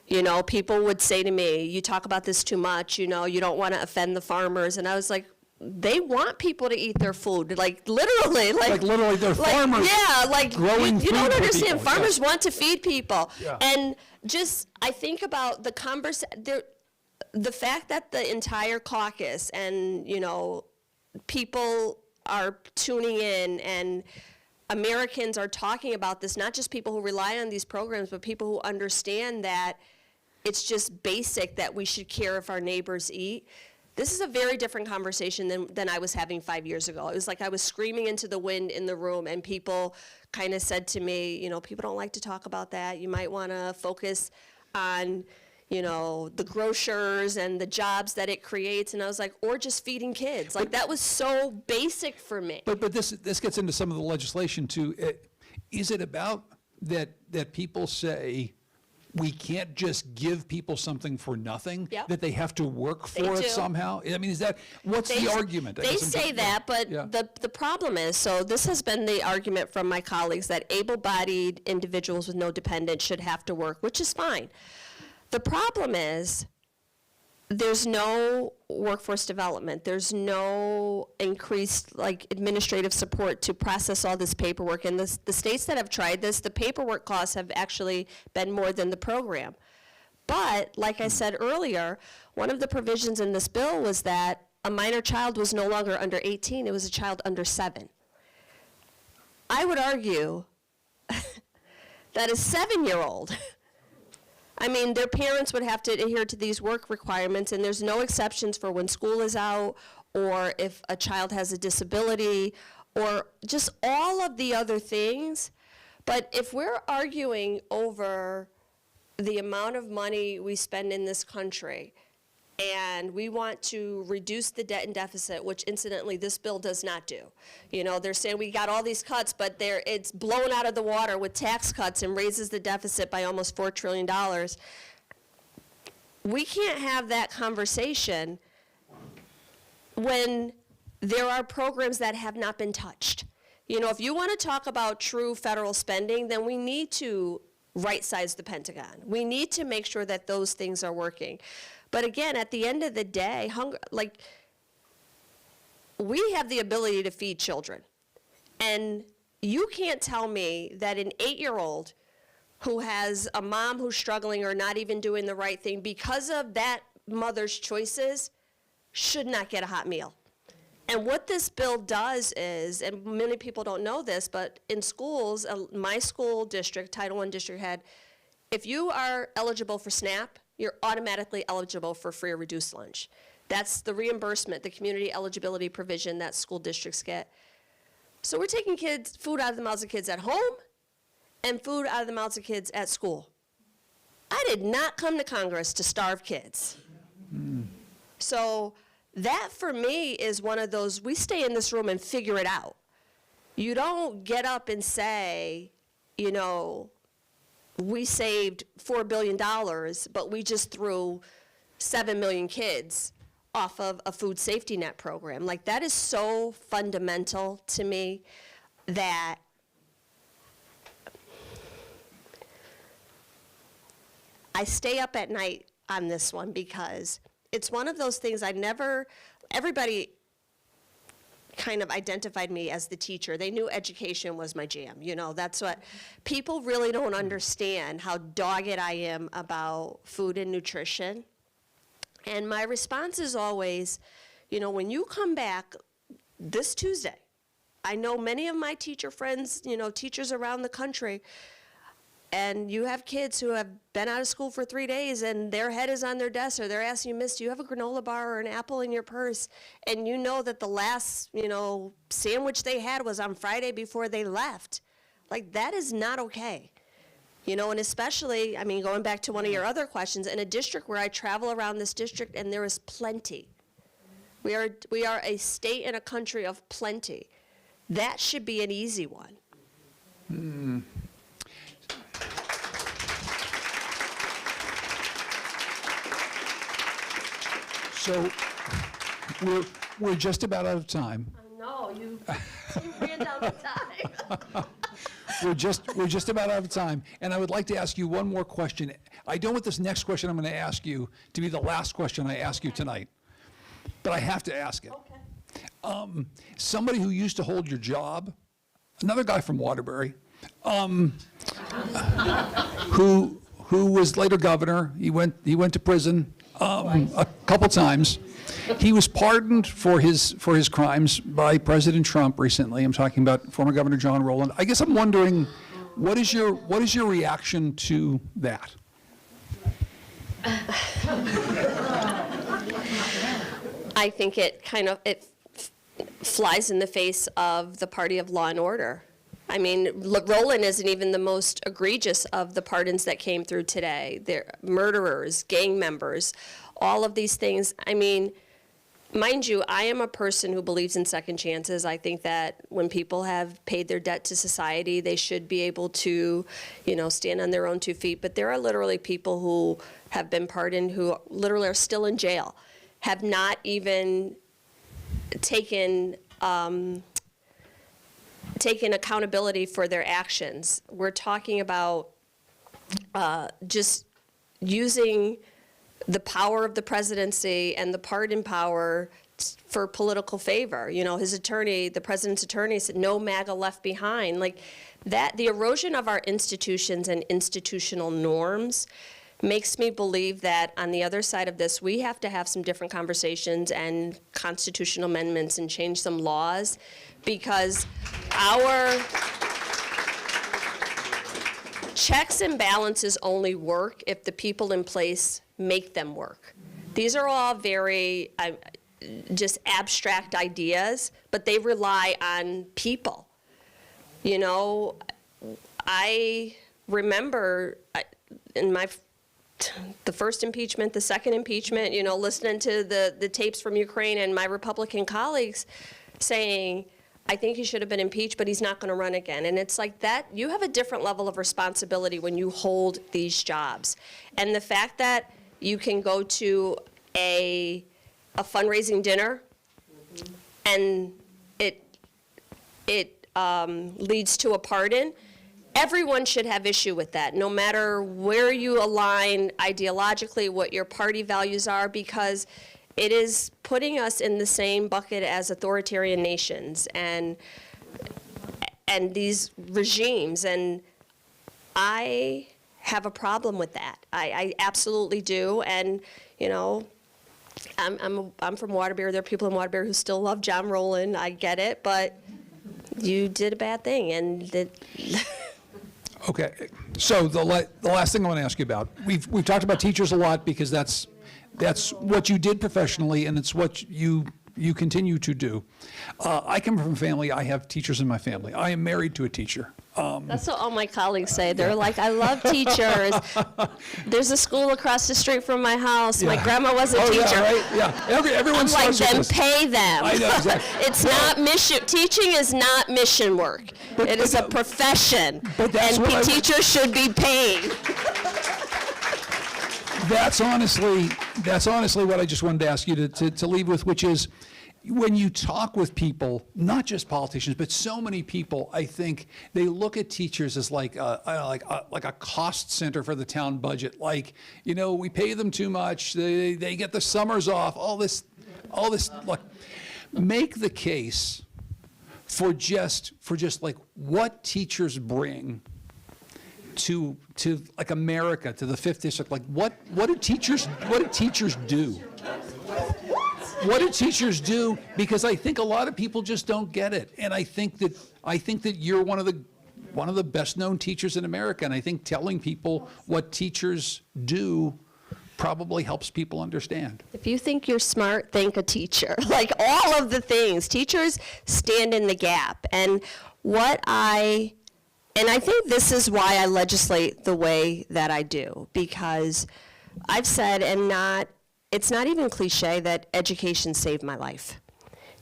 You know, people would say to me, you talk about this too much, you know, you don't want to offend the farmers. And I was like, they want people to eat their food, like literally. Like literally, they're farmers. Yeah, like growing you don't food for understand. people. Farmers Yeah. want to feed people. Yeah. And just, I think about the fact that the entire caucus and, you know, people are tuning in and Americans are talking about this, not just people who rely on these programs, but people who understand that it's just basic that we should care if our neighbors eat. This is a very different conversation than I was having 5 years ago. It was like I was screaming into the wind in the room, and people kind of said to me, you know, people don't like to talk about that. You might want to focus on, the grocers and the jobs that it creates. And I was like, or just feeding kids. Like, that was so basic for me. But this gets into some of the legislation too. Is it about that people say we can't just give people something for nothing? Yep. That they have to work for They it do. somehow? I mean, what's the argument? I They guess I'm say just- that, but yeah. the problem is, so this has been the argument from my colleagues, that able-bodied individuals with no dependents should have to work, which is fine. The problem is, there's no workforce development. There's no increased administrative support to process all this paperwork. And the states that have tried this, the paperwork costs have actually been more than the program. But like I said earlier, one of the provisions in this bill was that a minor child was no longer under 18, it was a child under 7. I would argue that a 7-year-old, I mean, their parents would have to adhere to these work requirements, and there's no exceptions for when school is out, or if a child has a disability, or just all of the other things. But if we're arguing over the amount of money we spend in this country, and we want to reduce the debt and deficit, which incidentally this bill does not do. They're saying we got all these cuts, but it's blown out of the water with tax cuts and raises the deficit by almost $4 trillion. We can't have that conversation when there are programs that have not been touched. If you want to talk about true federal spending, then we need to right-size the Pentagon. We need to make sure that those things are working. But again, at the end of the day, we have the ability to feed children. And you can't tell me that an 8-year-old who has a mom who's struggling or not even doing the right thing because of that mother's choices should not get a hot meal. And what this bill does is, and many people don't know this, but in schools, my school district, Title I district had, if you are eligible for SNAP, you're automatically eligible for free or reduced lunch. That's the reimbursement, the community eligibility provision that school districts get. So we're taking food out of the mouths of kids at home and food out of the mouths of kids at school. I did not come to Congress to starve kids. So that for me is one of those, we stay in this room and figure it out. You don't get up and say, we saved $4 billion, but we just threw 7 million kids off of a food safety net program. That is so fundamental to me that I stay up at night on this one because it's one of those things everybody kind of identified me as the teacher. They knew education was my jam. That's what people really don't understand, how dogged I am about food and nutrition. And my response is always, when you come back this Tuesday, I know many of my teacher friends, teachers around the country, and you have kids who have been out of school for 3 days and their head is on their desk, or they're asking you, Miss, do you have a granola bar or an apple in your purse? And you know that the last, sandwich they had was on Friday before they left. That is not okay. And especially, going back to one of your other questions, in a district where I travel around this district and there is plenty. We are a state and a country of plenty. That should be an easy one. So we're just about out of time. I know, you ran down the time. We're just about out of time, and I would like to ask you one more question. I don't want this next question I'm going to ask you to be the last question I ask you tonight, but I have to ask it. Okay. Somebody who used to hold your job, another guy from Waterbury, who was later governor. He went to prison a couple times. He was pardoned for his crimes by President Trump recently. I'm talking about former Governor John Rowland. I guess I'm wondering, what is your reaction to that? I think it flies in the face of the party of law and order. I mean, Roland isn't even the most egregious of the pardons that came through today. They're murderers, gang members, all of these things. I mean, mind you, I am a person who believes in second chances. I think that when people have paid their debt to society, they should be able to, stand on their own 2 feet. But there are literally people who have been pardoned who literally are still in jail, have not even taken accountability for their actions. We're talking about just using the power of the presidency and the pardon power for political favor. His attorney, the president's attorney, said no MAGA left behind. Like that, the erosion of our institutions and institutional norms makes me believe that on the other side of this, we have to have some different conversations and constitutional amendments and change some laws, because our checks and balances only work if the people in place make them work. These are all very just abstract ideas, but they rely on people. I remember in the first impeachment, the second impeachment, listening to the tapes from Ukraine and my Republican colleagues saying, I think he should have been impeached, but he's not going to run again. And it's like that, you have a different level of responsibility when you hold these jobs. And the fact that you can go to a fundraising dinner and it leads to a pardon, everyone should have issue with that, no matter where you align ideologically, what your party values are, because it is putting us in the same bucket as authoritarian nations and these regimes. And I have a problem with that. I absolutely do. And, I'm from Waterbury. There are people in Waterbury who still love John Rowland. I get it, but you did a bad thing, and Okay, so the last thing I want to ask you about, we've talked about teachers a lot because that's what you did professionally, and it's what you continue to do. I come from a family, I have teachers in my family. I am married to a teacher. That's what all my colleagues say. They're like, I love teachers. There's a school across the street from my house. My grandma was a teacher. Yeah, right? Yeah. Everyone I'm like, starts with then this. pay them. I know, exactly. It's not mission. Teaching is not mission work. It is a profession, But that's and what teachers should be paid. That's honestly what I just wanted to ask you to leave with, which is, when you talk with people, not just politicians, but so many people, I think they look at teachers as like a cost center for the town budget. Like, we pay them too much. They get the summers off. All this. Look, make the case for just like what teachers bring to like America, to the 5th district. Like what do teachers do? What do teachers do? Because I think a lot of people just don't get it. And I think that you're one of the best known teachers in America. And I think telling people what teachers do probably helps people understand. If you think you're smart, thank a teacher. Like all of the things. Teachers stand in the gap. And I think this is why I legislate the way that I do, because I've said, it's not even cliche, that education saved my life.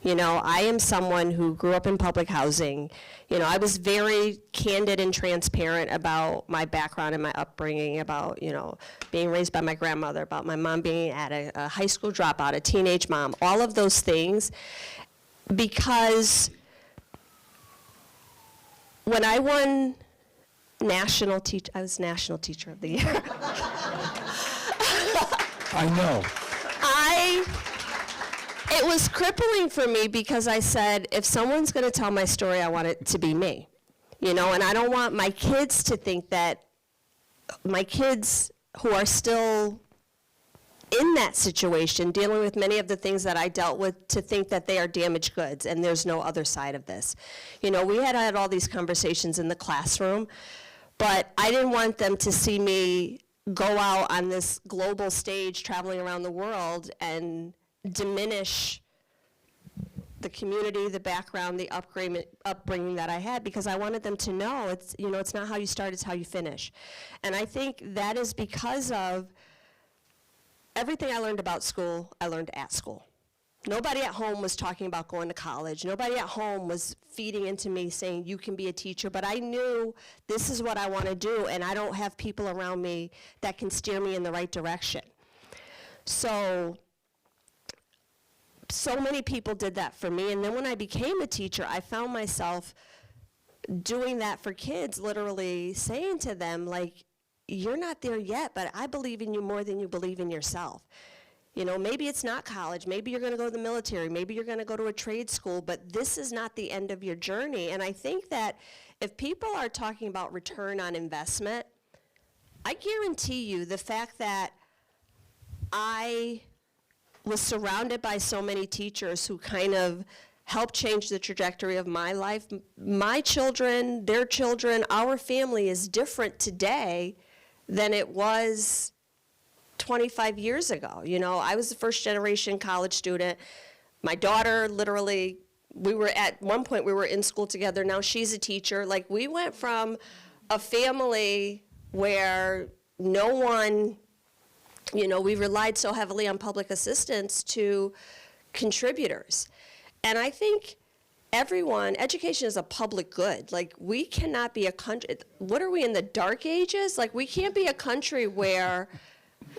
I am someone who grew up in public housing. I was very candid and transparent about my background and my upbringing, about, being raised by my grandmother, about my mom being a high school dropout, a teenage mom, all of those things, because when I won I was National Teacher of the Year. I know. It was crippling for me, because I said, if someone's going to tell my story, I want it to be me. And I don't want my kids to think that, my kids who are still in that situation, dealing with many of the things that I dealt with, to think that they are damaged goods and there's no other side of this. We had all these conversations in the classroom, but I didn't want them to see me go out on this global stage traveling around the world and diminish the community, the background, the upbringing that I had, because I wanted them to know it's, you know, it's not how you start, it's how you finish. And I think that is because of everything I learned about school, I learned at school. Nobody at home was talking about going to college. Nobody at home was feeding into me saying, you can be a teacher. But I knew this is what I want to do, and I don't have people around me that can steer me in the right direction. So many people did that for me. And then when I became a teacher, I found myself doing that for kids, literally saying to them, like, you're not there yet, but I believe in you more than you believe in yourself. You know, maybe it's not college, maybe you're gonna go to the military, maybe you're gonna go to a trade school, but this is not the end of your journey. And I think that if people are talking about return on investment, I guarantee you the fact that I was surrounded by so many teachers who kind of helped change the trajectory of my life, my children, their children, our family is different today than it was 25 years ago. You know, I was a first generation college student. My daughter, literally, we were at one point, we were in school together. Now she's a teacher. Like, we went from a family where no one, you know, we relied so heavily on public assistance to contributors. And I think education is a public good. Like, we cannot be a country, what are we, in the dark ages? Like, we can't be a country where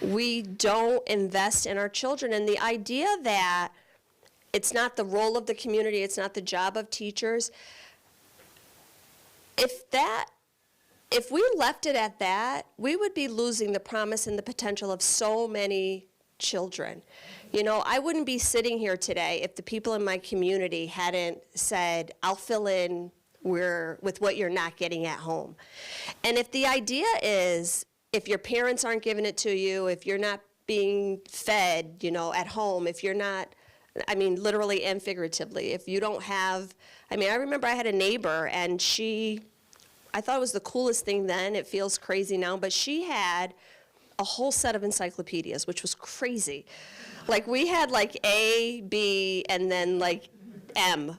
we don't invest in our children. And the idea that it's not the role of the community, it's not the job of teachers, if we left it at that, we would be losing the promise and the potential of so many children. You know, I wouldn't be sitting here today if the people in my community hadn't said, I'll fill in with what you're not getting at home. And if the idea is, if your parents aren't giving it to you, if you're not being fed, you know, at home, if you're not, I mean, literally and figuratively, if you don't have, I mean, I remember I had a neighbor, and I thought it was the coolest thing then, it feels crazy now, but she had a whole set of encyclopedias, which was crazy. Like, we had like A, B, and then like M.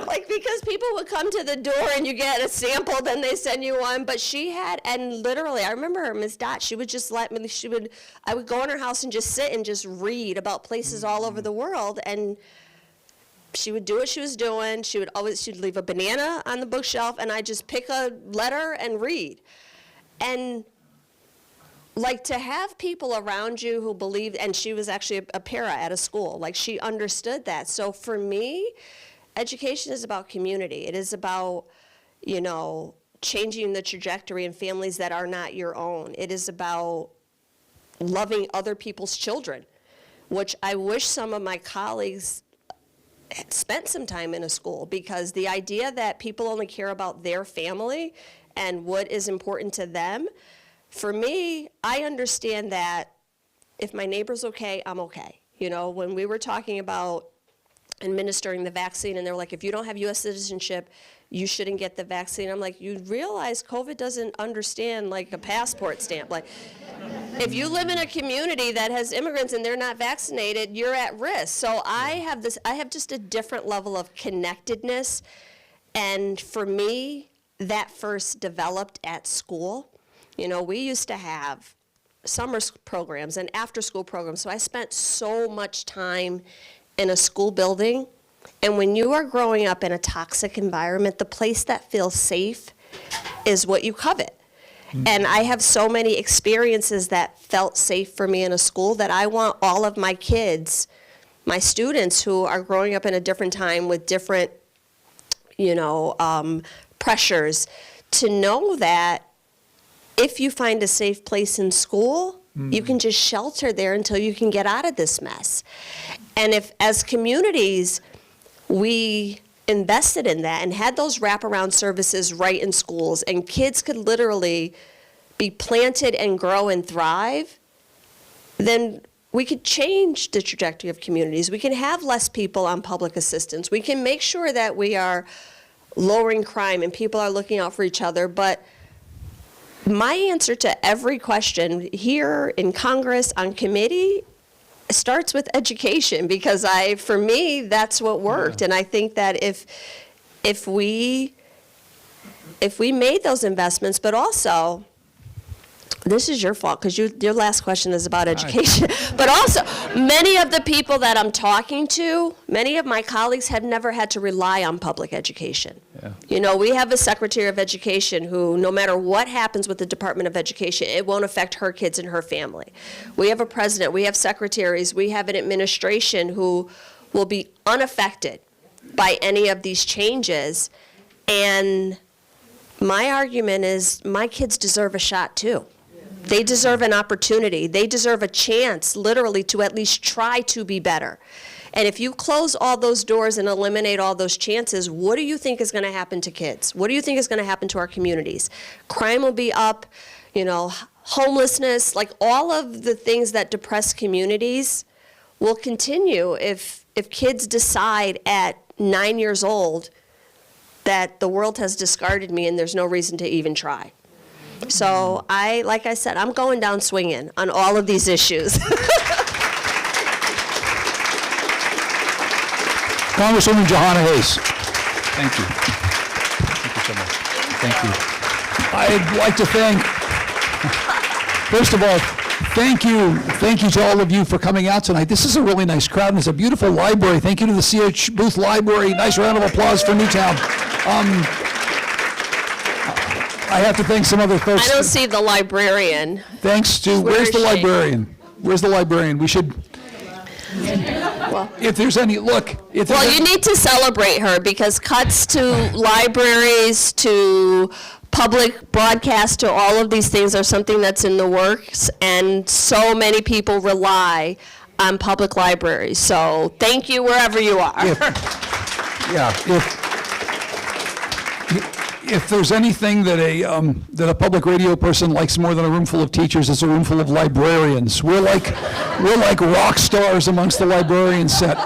Like, because people would come to the door and you get a sample, then they send you one. But she had, and literally, I remember her, Ms. Dot, she would just let me, I would go in her house and just sit and just read about places all over the world. And she would do what she was doing. She'd leave a banana on the bookshelf, and I'd just pick a letter and read. And like, to have people around you who believe, and she was actually a para at a school, like, she understood that. So for me, education is about community. It is about, you know, changing the trajectory in families that are not your own. It is about loving other people's children, which I wish some of my colleagues had spent some time in a school, because the idea that people only care about their family and what is important to them, for me, I understand that if my neighbor's okay, I'm okay. You know, when we were talking about administering the vaccine, and they were like, if you don't have U.S. citizenship, you shouldn't get the vaccine. I'm like, you realize COVID doesn't understand, like, a passport stamp. Like, if you live in a community that has immigrants and they're not vaccinated, you're at risk. So I have just a different level of connectedness. And for me, that first developed at school. You know, we used to have summer programs and after-school programs. So I spent so much time in a school building. And when you are growing up in a toxic environment, the place that feels safe is what you covet. Mm-hmm. And I have so many experiences that felt safe for me in a school that I want all of my kids, my students who are growing up in a different time with different, you know, pressures, to know that if you find a safe place in school, you can just shelter there until you can get out of this mess. And if, as communities, we invested in that and had those wraparound services right in schools, and kids could literally be planted and grow and thrive, then we could change the trajectory of communities. We can have less people on public assistance. We can make sure that we are lowering crime and people are looking out for each other. But my answer to every question here in Congress, on committee, starts with education, because for me, that's what worked. And I think that if we made those investments, but also, this is your fault, because your last question is about education. But also, many of the people that I'm talking to, many of my colleagues have never had to rely on public education. Yeah. We have a Secretary of Education who, no matter what happens with the Department of Education, it won't affect her kids and her family. We have a president, we have secretaries, we have an administration who will be unaffected by any of these changes. And my argument is my kids deserve a shot too. They deserve an opportunity. They deserve a chance, literally, to at least try to be better. And if you close all those doors and eliminate all those chances, what do you think is going to happen to kids? What do you think is going to happen to our communities? Crime will be up, homelessness, like all of the things that depress communities will continue if kids decide at 9 years old that the world has discarded me and there's no reason to even try. So like I said, I'm going down swinging on all of these issues. Congresswoman Jahana Hayes. Thank you. Thank you so much. Thank you. I'd like to first of all, thank you to all of you for coming out tonight. This is a really nice crowd, and it's a beautiful library. Thank you to the CH Booth Library. Nice round of applause for Newtown. I have to thank some other folks. I don't see the librarian. Thanks to, where's the librarian? Where's the librarian? We should, if there's any, look. Well, you need to celebrate her, because cuts to libraries, to public broadcast, to all of these things are something that's in the works, and so many people rely on public libraries. So thank you wherever you are. If there's anything that a public radio person likes more than a room full of teachers, it's a room full of librarians. We're like rock stars amongst the librarian set.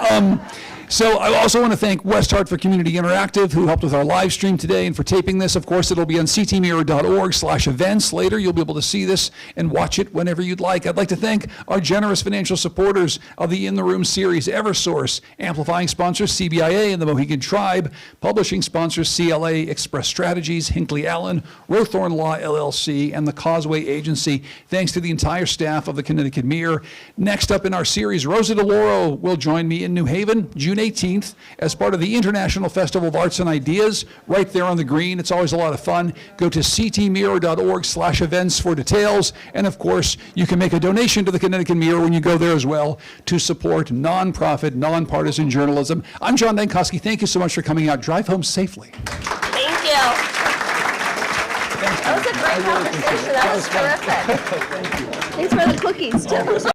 So I also want to thank West Hartford Community Interactive, who helped with our live stream today and for taping this. Of course, it'll be on ctmirror.org/events later. You'll be able to see this and watch it whenever you'd like. I'd like to thank our generous financial supporters of the In the Room series: Eversource, amplifying sponsors CBIA and the Mohegan Tribe, publishing sponsors CLA Express Strategies, Hinckley Allen, Rowthorne Law LLC, and the Causeway Agency. Thanks to the entire staff of the Connecticut Mirror. Next up in our series, Rosa DeLauro will join me in New Haven, June 18th, as part of the International Festival of Arts and Ideas, right there on the green. It's always a lot of fun. Go to ctmirror.org/events for details. And of course, you can make a donation to the Connecticut Mirror when you go there as well to support nonprofit, nonpartisan journalism. I'm John Dankosky. Thank you so much for coming out. Drive home safely. Thank you. That was a great conversation. That was terrific. Thanks for the cookies, too.